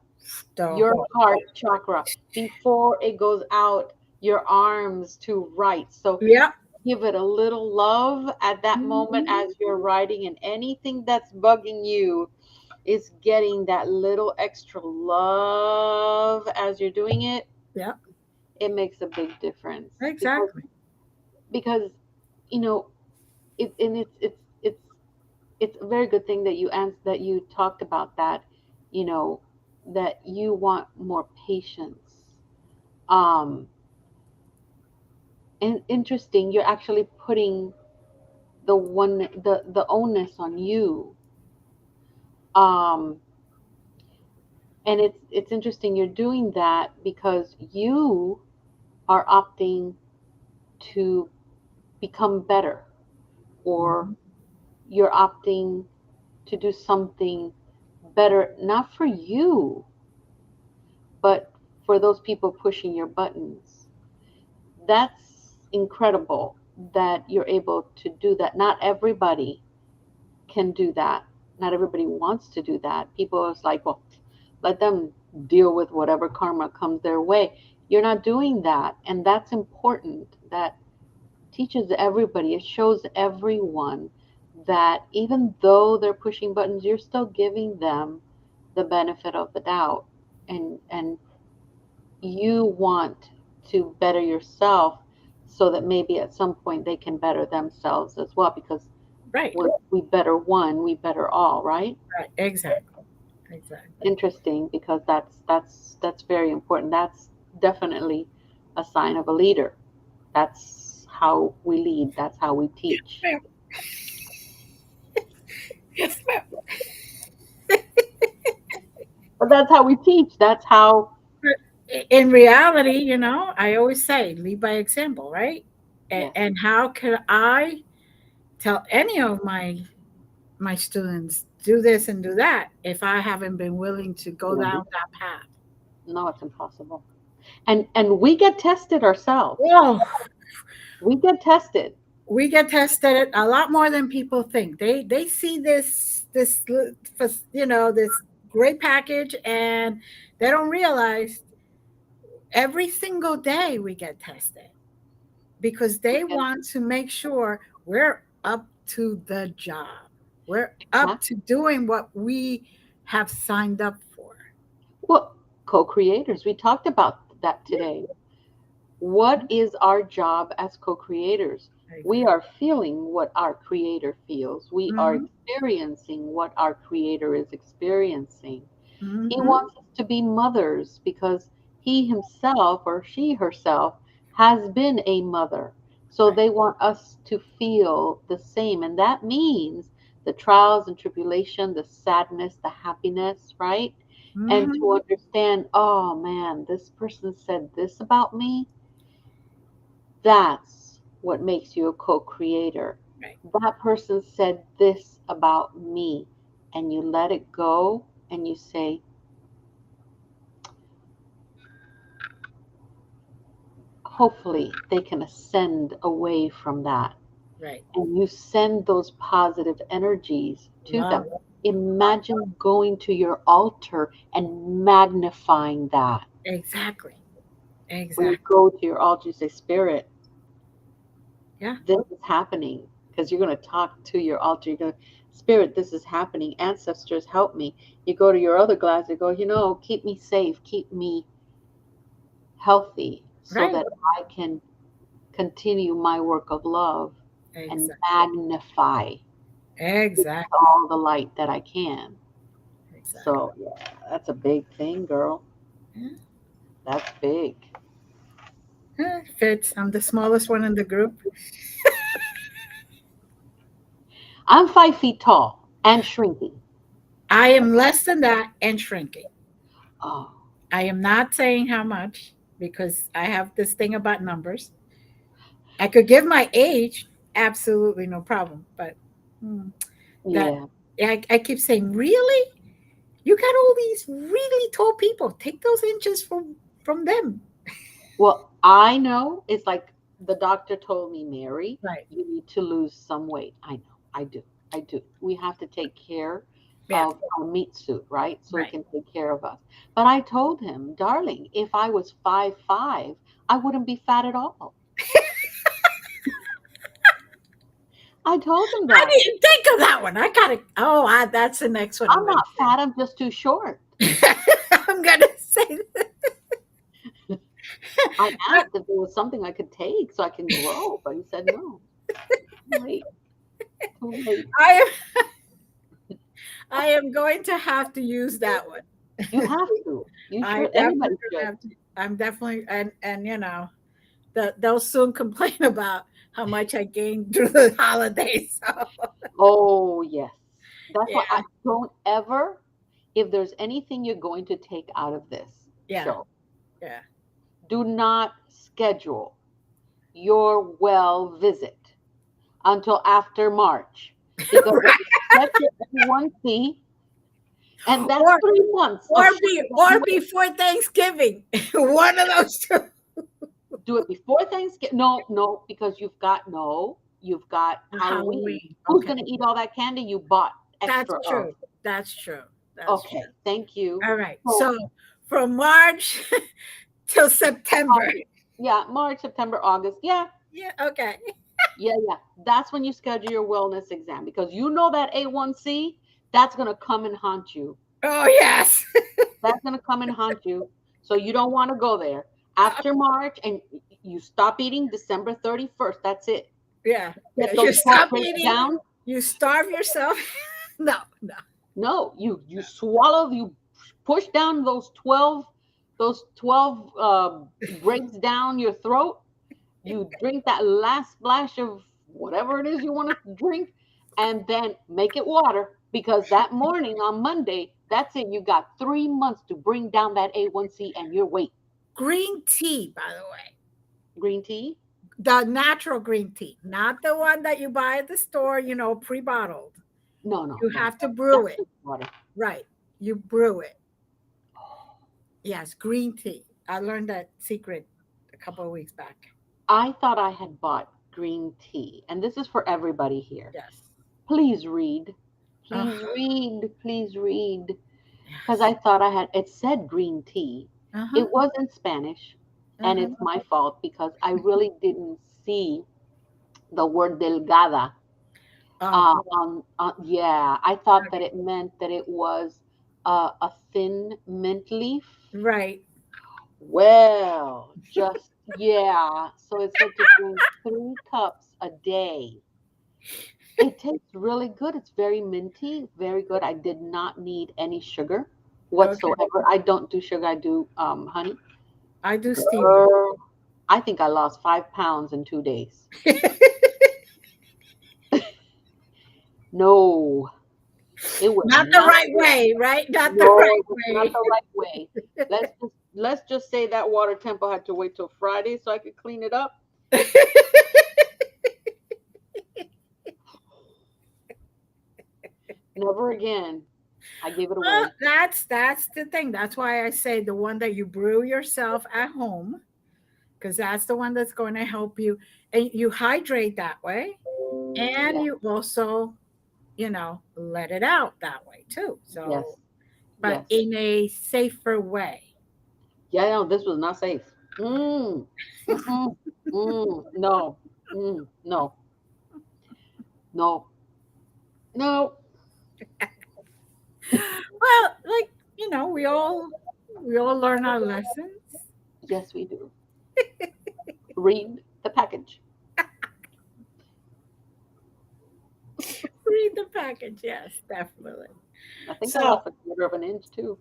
The your whole, heart chakra, before it goes out your arms to write. So yeah. give it a little love at that moment Mhm. as you're writing, and anything that's bugging you is getting that little extra love as you're doing it. Yeah, It makes a big difference, because exactly. because you know and it's a very good thing that that you talked about that, you know, that you want more patience. um and interesting, you're actually putting the onus on you. um and it's interesting you're doing that because you are opting to become better, or Mhm. you're opting to do something better, not for you, but for those people pushing your buttons. That's incredible that you're able to do that. Not everybody can do that. Not everybody wants to do that. People is like, well, let them deal with whatever karma comes their way. You're not doing that. And that's important. That teaches everybody, it shows everyone that even though they're pushing buttons, you're still giving them the benefit of the doubt. And you want to better yourself so that maybe at some point they can better themselves as well, because Right. we better one, we better all, right? Right. Exactly. Exactly. Interesting, because that's very important. That's definitely a sign of a leader. That's how we lead, that's how we teach. Ma'am. Yes, ma'am. But that's how we teach. That's how, But in reality, I always say lead by example, right? yes. And how can I tell any of my students do this and do that if I haven't been willing to go Mhm. down that path? No, it's impossible. And we get tested ourselves. Whoa, We get tested. we get tested a lot more than people think. They see this great package, and they don't realize every single day we get tested because We they get, want to make sure we're up to the job. We're up exactly. to doing what we have signed up for. Well, co-creators. We talked about that Yeah, today. What is our job as co-creators? We exactly. are feeling what our creator feels. We are Hmm. experiencing what our creator is experiencing. He Hmm. wants us to be mothers because he himself or she herself has been a mother. So Right. they want us to feel the same. And that means the trials and tribulation, the sadness, the happiness, right? And to Hmm. understand, oh man, this person said this about me. That's what makes you a co creator. Right. That person said this about me. And you let it go and you say, hopefully they can ascend away from that, Right. and you send those positive energies to them. Love. Love. Imagine going to your altar and magnifying that. Exactly. When you Exactly. go to your altar, you say, Spirit, Yeah. this is happening, because you're going to talk to your altar. You're going to, Spirit, this is happening. Ancestors, help me. You go to your other glass, you go, keep me safe, keep me healthy so Right. that I can continue my work of love and Exactly. magnify Exactly. all the light that I can. Exactly. So, yeah, that's a big thing, girl. Yeah. That's big. Fits. I'm the smallest one in the group. I'm 5 feet tall and shrinking. I am less than that and shrinking. Oh, I am not saying how much because I have this thing about numbers. I could give my age, absolutely no problem. But hmm, that yeah. I keep saying, really? You got all these really tall people. Take those inches from them. Well, I know it's like the doctor told me, Mary, Right. you need to lose some weight. I know. I do. I do. We have to take care Yeah. of our meat suit, right? So it Right. can take care of us. But I told him, darling, if I was 5'5", I wouldn't be fat at all. I told him I that. didn't think of that one. I gotta. Oh, that's the next one I'm I'm gonna not fat, I'm just too short. say. I'm gonna say that. I But asked if there was something I could take so I can grow, but he said no. Too late. Too late. I am going to have to use that one. You have to. You I should. definitely Everybody should. have to. I'm definitely and they'll soon complain about how much I gained through the holidays. So Oh, yes. That's why I yeah, don't ever, if there's anything you're going to take out of this yeah, show, yeah. do not schedule your well visit until after March. Because when you Right. set your L1C, and that's Or 3 months of showing up or late. before Thanksgiving. One of those two. do it before Thanksgiving. No, no, because you've got Halloween. Halloween. Who's Okay. going to eat all that candy you bought That's extra of? true. That's true. That's Okay, true. thank you. All right. So, So from March till September. August. Yeah, March, September, August. Yeah, Yeah. Okay. yeah, yeah. That's when you schedule your wellness exam because you know that A1C, that's going to come and haunt you. Oh, yes. That's going to come and haunt you. So you don't want to go there. After March, and you stop eating December 31st. That's it. Yeah. Yeah. Get You those heart stop rates eating. down. You starve yourself. No, no. No, you swallow, you push down those 12 breaks down your throat. You drink that last splash of whatever it is you want to drink, and then make it water because that morning on Monday, that's it. You got 3 months to bring down that A1C and your weight. Green tea, by the way. Green tea? The natural green tea, not the one that you buy at the store, pre-bottled. No, no, You no. have to brew That's it. just water. Right. You brew it. Yes, green tea. I learned that secret a couple of weeks back. I thought I had bought green tea, and this is for everybody here. Yes. Please read. Oh, Please read. Please read. Because yes. I thought it said green tea. Uh-huh. It was in Spanish, and Uh-huh. it's my fault because I really didn't see the word delgada. Oh, Yeah, I thought that okay. it meant that it was a thin mint leaf. Right. Well, just, yeah. So it said to drink 3 cups a day. It tastes really good. It's very minty, very good. I did not need any sugar Okay. whatsoever. I don't do sugar. I do honey. I do stevia. Girl, I think I lost 5 pounds in 2 days. No, it was Not the not right good. way, right? Not the No, it was right not way. the right way. Let's just say that water temple had to wait till Friday so I could clean it up. Never again. I gave it Well, away. that's the thing. That's why I say the one that you brew yourself at home, because that's the one that's going to help you. And you hydrate that way. And Yes, you also, let it out that way too. yes, So, but yes. in a safer way. Yeah, no, this was not safe. Mm, no, no, no, no. Well, like, we all learn our lessons. Yes, we do. Read the package. Read the package. Yes, definitely. I think I So, lost a quarter of an inch too.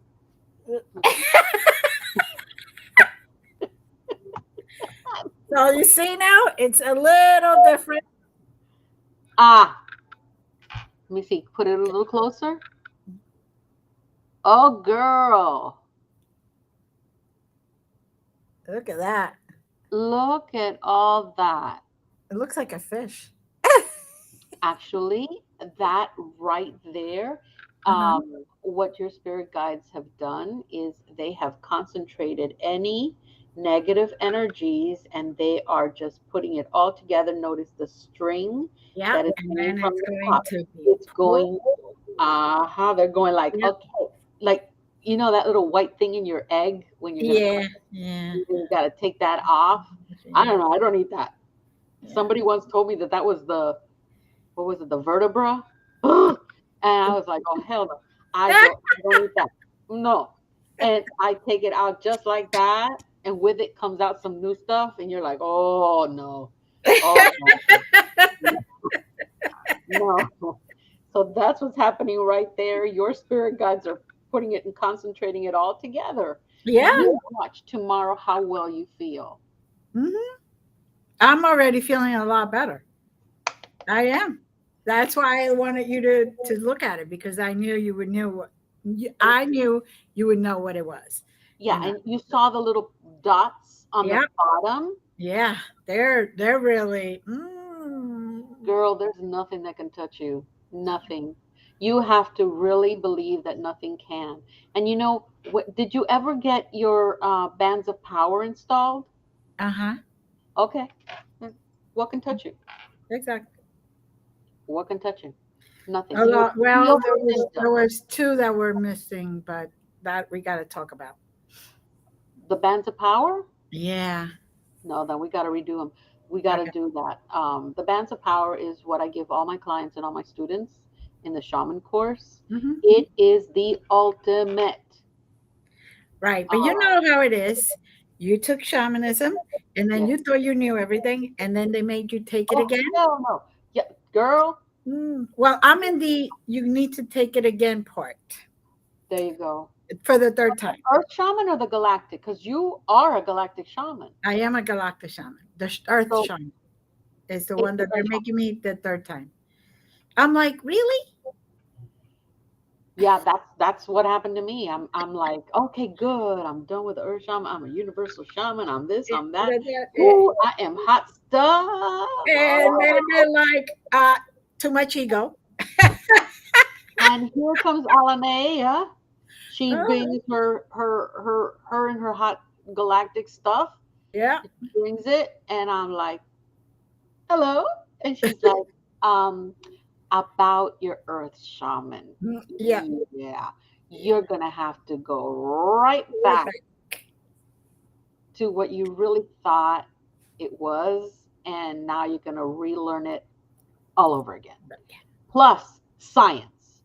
so you see now, it's a little different. Ah, let me see. Put it a little closer. Oh, girl. Look at that. Look at all that. It looks like a fish. Actually, that right there, Uh-huh. what your spirit guides have done is they have concentrated any negative energies and they are just putting it all together. Notice the string Yeah, that is and coming then from it's the going top. to be It's pulled. going, they're going like, Yep. okay, like, that little white thing in your egg when you're going to Yeah, cook, yeah, you got to take that off. I yeah, don't know. I don't eat that. yeah. Somebody once told me that was what was it, the vertebra? And I was like, oh hell no, I don't eat that. No. And I take it out just like that, and with it comes out some new stuff, and you're like, oh no, oh no, no. So that's what's happening right there. Your spirit guides are putting it and concentrating it all together. Yeah. You watch tomorrow how well you feel. Hmm. I'm already feeling a lot better. I am. That's why I wanted you to look at it because I knew you would know I knew you would know what it was. You Yeah, know. and you saw the little dots on the Yep. bottom. Yeah. They're really. Girl, there's nothing that can touch you. Nothing. You have to really believe that nothing can. And did you ever get your bands of power installed? Uh huh. Okay. What can touch you? Exactly. What can touch you? Nothing. A You're lot. Well, healed and there done. was two that were missing, but that we got to talk about. The bands of power? Yeah. No, then we got to redo them. We got to Okay. do that. The bands of power is what I give all my clients and all my students in the shaman course. Hmm. It is the ultimate. Right. But you Uh, know how it is. You took shamanism, and then yes. you thought you knew everything, and then they made you take it Oh, again. hell no. Yeah, girl, Well, I'm in the you need to take it again part there you go. for the third time. Earth shaman or the galactic? Because you are a galactic shaman. I am a galactic shaman. The earth So shaman is the it's one the that they're earth shaman. making me the third time. I'm like, really? Yeah, that's what happened to me. I'm like, okay, good. I'm done with the earth shaman. I'm a universal shaman. I'm this, I'm that. Ooh, I am hot stuff. And then they're like, too much ego. And here comes Alanea. She Oh, brings her and her hot galactic stuff. yeah. She brings it, and I'm like, hello. And she's like, um, about your earth shaman. Yeah. Yeah, you're gonna have to go right Right back back. to what you really thought it was, and now you're gonna relearn it all over again. Plus science.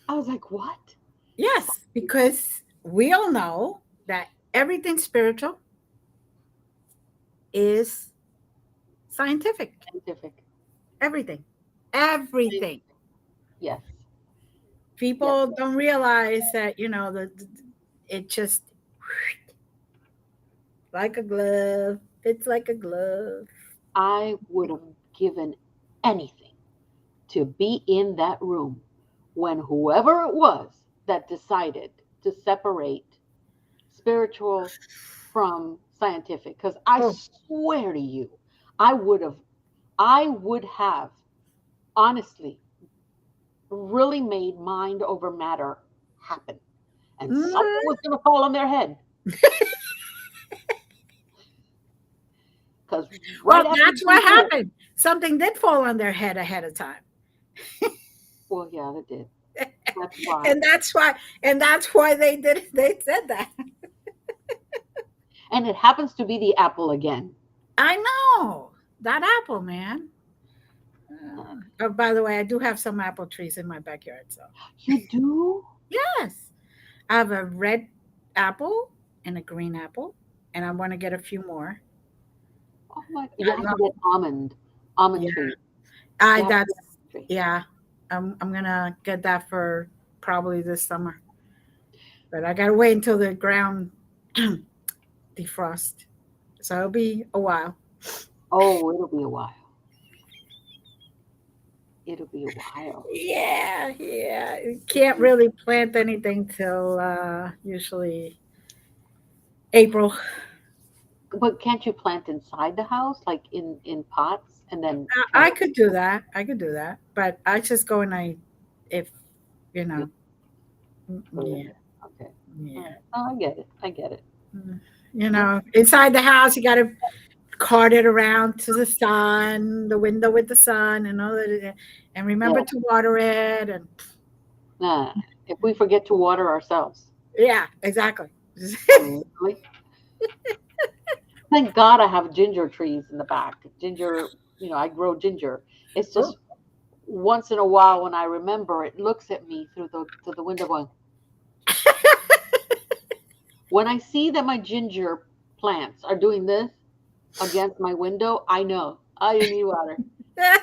I was like, what? Yes, because we all know that everything spiritual is scientific. Scientific. Everything. Everything. Scientific. Yes. Yes. People don't realize that, it just like a glove. It's like a glove. I would have given anything to be in that room when whoever it was that decided to separate spiritual from scientific. Because I Oh, swear to you, I would have, I would have honestly really made mind over matter happen. And something mhm. was going to fall on their head. Because right Well, after that's what you did, happened. Something did fall on their head ahead of time. well, yeah, they did. That's why. and that's why they said that. And it happens to be the apple again. I know. That apple, man. Oh, by the way, I do have some apple trees in my backyard. So, You do? yes, I have a red apple and a green apple, and I want to get a few more. Oh my, you I have to love, get almond yeah, tree. I You have to that's get almond tree. yeah. I'm gonna get that for probably this summer, but I gotta wait until the ground defrost. So it'll be a while. Oh, it'll be a while. It'll be a while. Yeah, yeah. You can't really plant anything till usually April. But can't you plant inside the house, like in pots, and then I transplant? could do that. I could do that, but I just go and if you You know, put it in yeah, there. Okay. All yeah. right. Oh, I get it. I get it. Yeah. Inside the house, you got to cart it around to the sun, the window with the sun, and all that, and remember Yeah. to water it. And Nah. If we forget to water ourselves, yeah, exactly. I mean, really. Thank God I have ginger trees in the back. Ginger, I grow ginger. It's Oh. just once in a while when I remember, it looks at me through the window going, when I see that my ginger plants are doing this against my window, I know. Oh, you need water.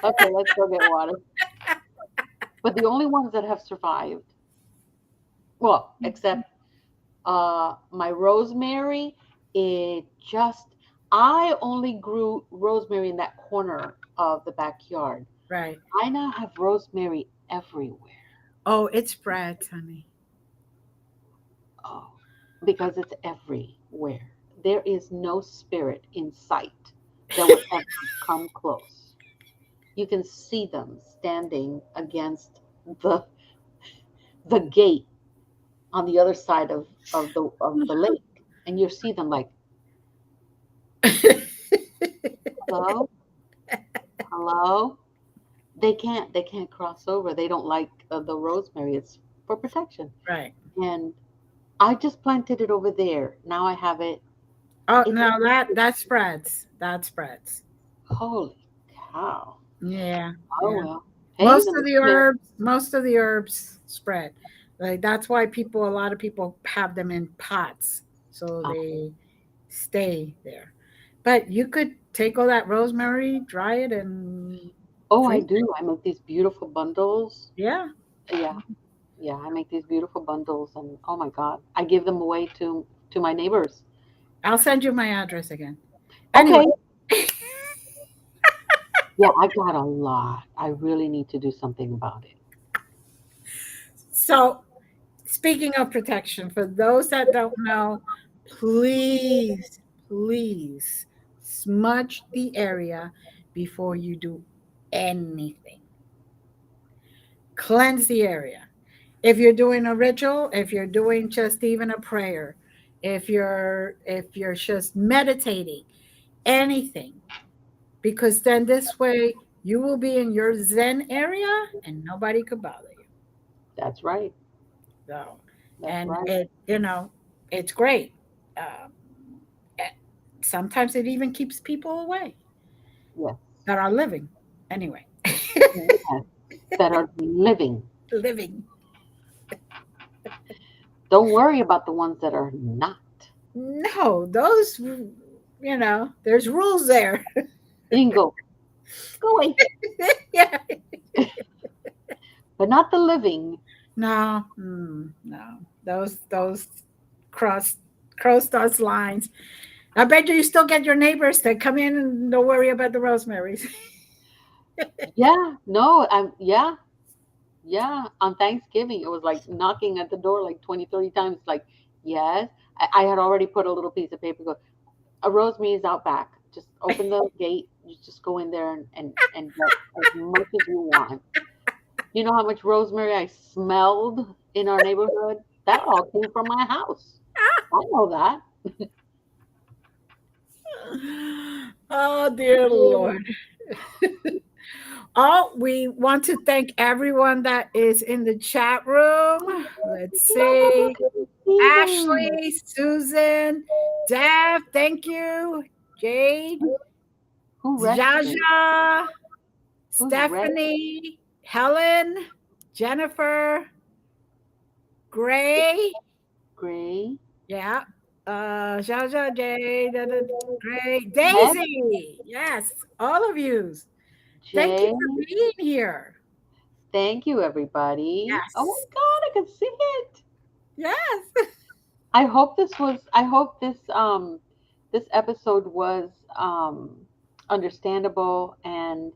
Okay, let's go get water. But the only ones that have survived, well, except my rosemary, it just, I only grew rosemary in that corner of the backyard. Right. I now have rosemary everywhere. Oh, it spreads, honey. Oh, because it's everywhere. There is no spirit in sight that would ever come close. You can see them standing against the the gate on the other side of the lake, and you see them like, Hello, hello. They can't cross over. They don't like the rosemary. It's for protection. Right. And I just planted it over there. Now I have it. Oh It's no, that spreads. That spreads. holy cow. Yeah, Oh yeah. well. Hey, the Most of the herbs spread. Like that's why a lot of people have them in pots so uh, they stay there. But you could take all that rosemary, dry it, and oh, I freeze it. do. I make these beautiful bundles. Yeah, Yeah, yeah. I make these beautiful bundles, and oh my God, I give them away to my neighbors. I'll send you my address again. Anyway, Okay. Yeah, I got a lot. I really need to do something about it. so speaking of protection, for those that don't know, please, please smudge the area before you do anything. Cleanse the area. If you're doing a ritual, if you're doing just even a prayer, if you're just meditating, anything, because then this way you will be in your zen area and nobody could bother you. That's right. So, That's and right. it's great. Um, eh, Sometimes it even keeps people away Yes. that are living. Anyway, Yes. That are living. living. Don't worry about the ones that are not. No, those, there's rules there. You can go away. Yeah. But not the living. No, no. Those cross cross those lines. I bet you still get your neighbors to come in and don't worry about the rosemaries. Yeah, no, yeah, yeah. On Thanksgiving, it was like knocking at the door like 20, 30 times. Like, yes. I had already put a little piece of paper. Go, a rosemary is out back. Just open the gate. You just go in there and get as much as you want. You know how much rosemary I smelled in our neighborhood? That all came from my house. I know that. Oh dear Lord. Oh, we want to thank everyone that is in the chat room. Let's No, see. I didn't see them. Ashley, Susan, Dave, thank you. Jade, Who rested? Jaja, Who's rested? Stephanie, Helen, Jennifer, Gray. Gray? Yeah. Jaja, Jade, Gray, Deb? Daisy. Yes, all of you. Thank you Jay? for being here. Thank you, everybody. Oh Yes. my God, I can see it. Yes. I hope this episode was um understandable and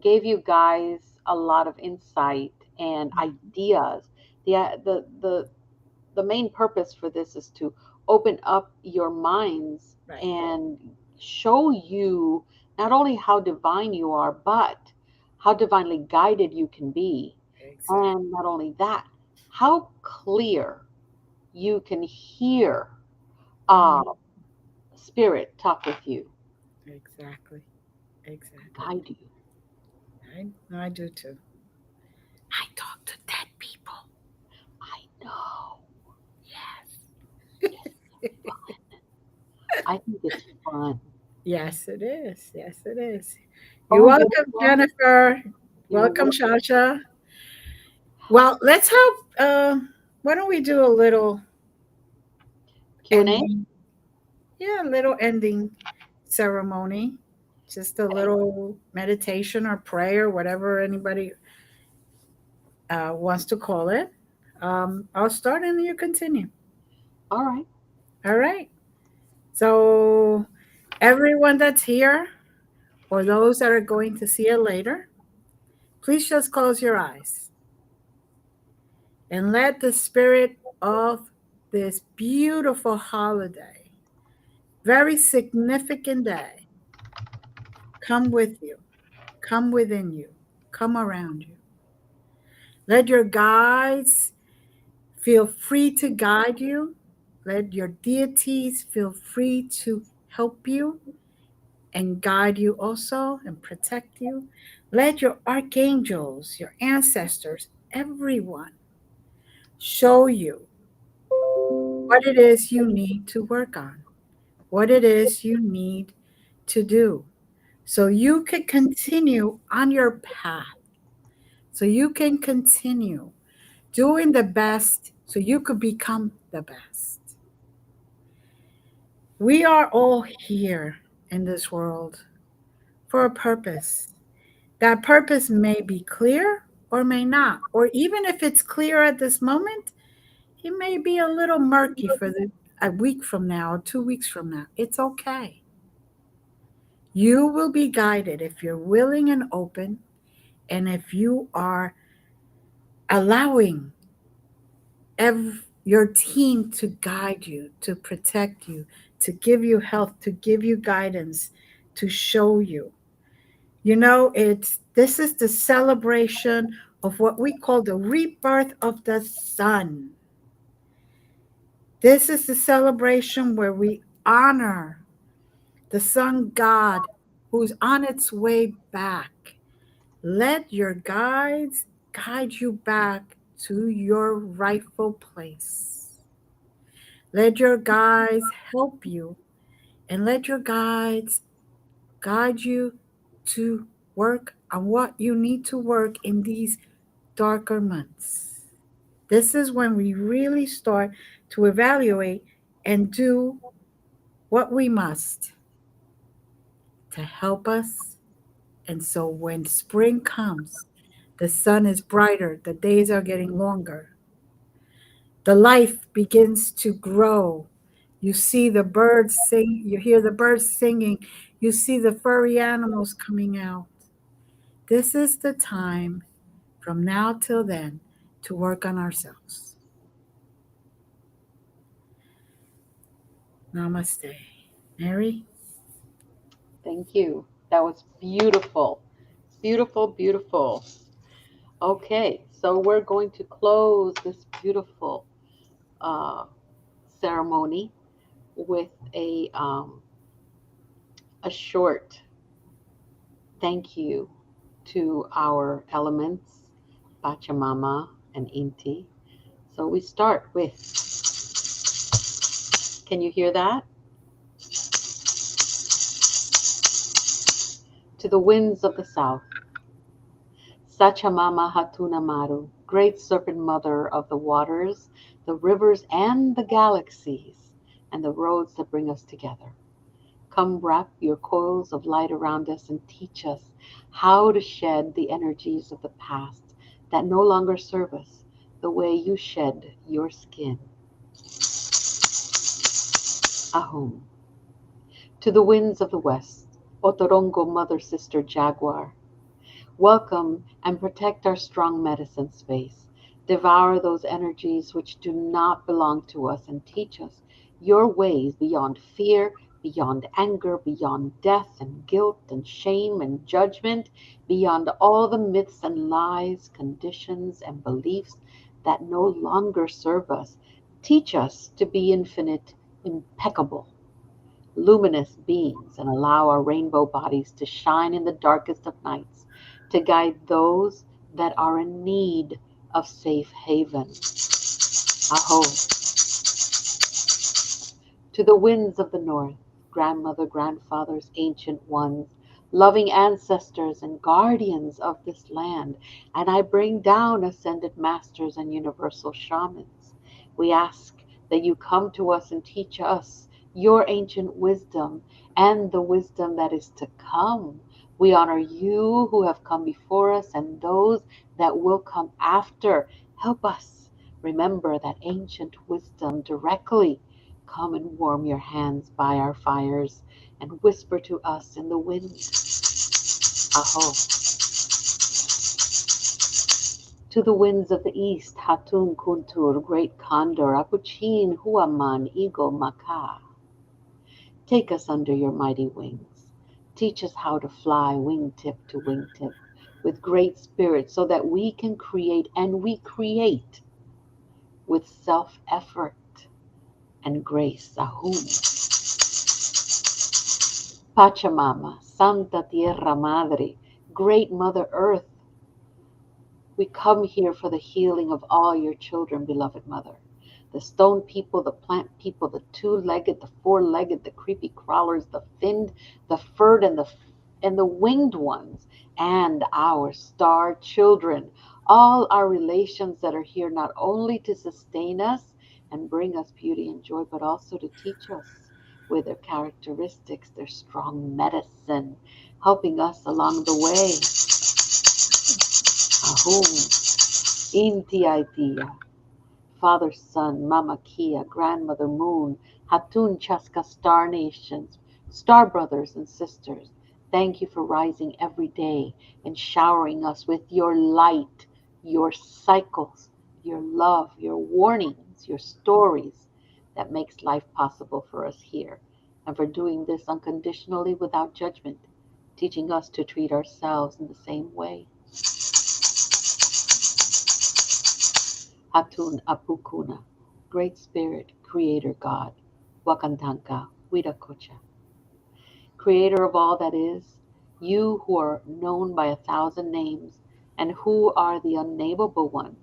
gave you guys a lot of insight and ideas. The main purpose for this is to open up your minds Right. and show you not only how divine you are, but how divinely guided you can be. Exactly. And not only that, how clear you can hear uh, Mm, spirit talk with you, exactly. Exactly. guide you. I do too. I talk to dead people. I know. Yes. It's I think it's fun. Yes, it is. Yes, it is. You're Oh, you welcome, know what? Jennifer. You're Welcome, welcome. Shasha. Well, let's hope. Why don't we do a little Q&A? ending? Yeah, a little ending ceremony. Just a little meditation or prayer, whatever anybody wants to call it. I'll start and you continue. All right. All right. So, everyone that's here or those that are going to see it later, please just close your eyes and let the spirit of this beautiful holiday, very significant day, come with you, come within you, come around you. Let your guides feel free to guide you. Let your deities feel free to help you. and guide you also and protect you. Let your archangels, your ancestors, everyone show you what it is you need to work on, what it is you need to do, so you can continue on your path, so you can continue doing the best, so you could become the best. We are all here in this world for a purpose. That purpose may be clear or may not, or even if it's clear at this moment, it may be a little murky for a week from now or 2 weeks from now. It's okay. You will be guided if you're willing and open, and if you are allowing your team to guide you, to protect you, to give you health, to give you guidance, to show you. You know, this is the celebration of what we call the rebirth of the sun. This is the celebration where we honor the sun god who's on its way back. Let your guides guide you back to your rightful place. Let your guides help you, and let your guides guide you to work on what you need to work in these darker months. This is when we really start to evaluate and do what we must to help us. And so when spring comes, the sun is brighter, the days are getting longer, the life begins to grow. You see the birds sing, you hear the birds singing, you see the furry animals coming out. This is the time from now till then to work on ourselves. Namaste. Mary? Thank you. That was beautiful. Beautiful, beautiful. Okay, so we're going to close this beautiful uh, ceremony with a short thank you to our elements, Pachamama and Inti. So we start with, can you hear that? To the winds of the south, Sachamama Hatuna Maru, great serpent mother of the waters, the rivers and the galaxies, and the roads that bring us together. Come wrap your coils of light around us and teach us how to shed the energies of the past that no longer serve us the way you shed your skin. Ahum. To the winds of the west, Otorongo mother sister jaguar, welcome and protect our strong medicine space. Devour those energies which do not belong to us and teach us your ways beyond fear, beyond anger, beyond death and guilt and shame and judgment, beyond all the myths and lies, conditions and beliefs that no longer serve us. Teach us to be infinite, impeccable, luminous beings, and allow our rainbow bodies to shine in the darkest of nights, to guide those that are in need of safe haven. Aho. To the winds of the north, grandmother, grandfathers, ancient ones, loving ancestors and guardians of this land, and I bring down ascended masters and universal shamans. We ask that you come to us and teach us your ancient wisdom and the wisdom that is to come. We honor you who have come before us and those that will come after. Help us remember that ancient wisdom directly. Come and warm your hands by our fires and whisper to us in the wind. Aho. To the winds of the east, Hatun Kuntur, great condor, Apuchin, Huaman, Eagle, Maka. Take us under your mighty wings. Teach us how to fly wingtip to wingtip with great spirit so that we can create, and we create with self-effort and grace. Ahum. Pachamama, Santa Tierra Madre, Great Mother Earth, we come here for the healing of all your children, beloved Mother. The stone people, the plant people, the two-legged, the four-legged, the creepy crawlers, the finned, the furred, and the winged ones, and our star children, all our relations that are here not only to sustain us and bring us beauty and joy, but also to teach us with their characteristics, their strong medicine, helping us along the way. Ahum, Inti Aitia, Father Sun, Mama Kia, Grandmother Moon, Hatun Chaska Star Nations, Star Brothers and Sisters, thank you for rising every day and showering us with your light, your cycles, your love, your warnings, your stories that makes life possible for us here, and for doing this unconditionally without judgment, teaching us to treat ourselves in the same way. Hatun Apukuna, Great Spirit, Creator God, Wakantanka, Wirakocha, Creator of all that is, you who are known by 1,000 names, and who are the unnamable one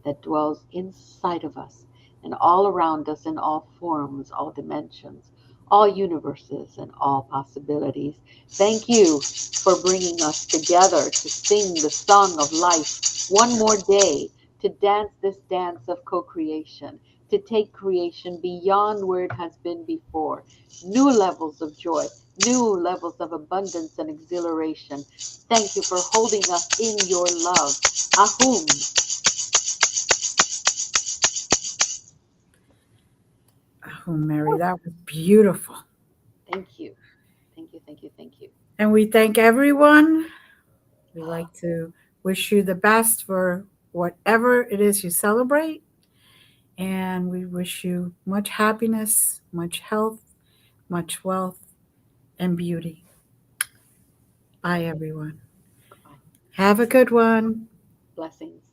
that dwells inside of us and all around us in all forms, all dimensions, all universes, and all possibilities. Thank you for bringing us together to sing the song of life one more day, to dance this dance of co creation, to take creation beyond where it has been before. New levels of joy, new levels of abundance and exhilaration. Thank you for holding us in your love. Ahum. Oh, Mary, that was beautiful. Thank you. Thank you. Thank you. Thank you. And we thank everyone. We like to wish you the best for whatever it is you celebrate. And we wish you much happiness, much health, much wealth, and beauty. Bye, everyone. Goodbye. Have a good one. Blessings.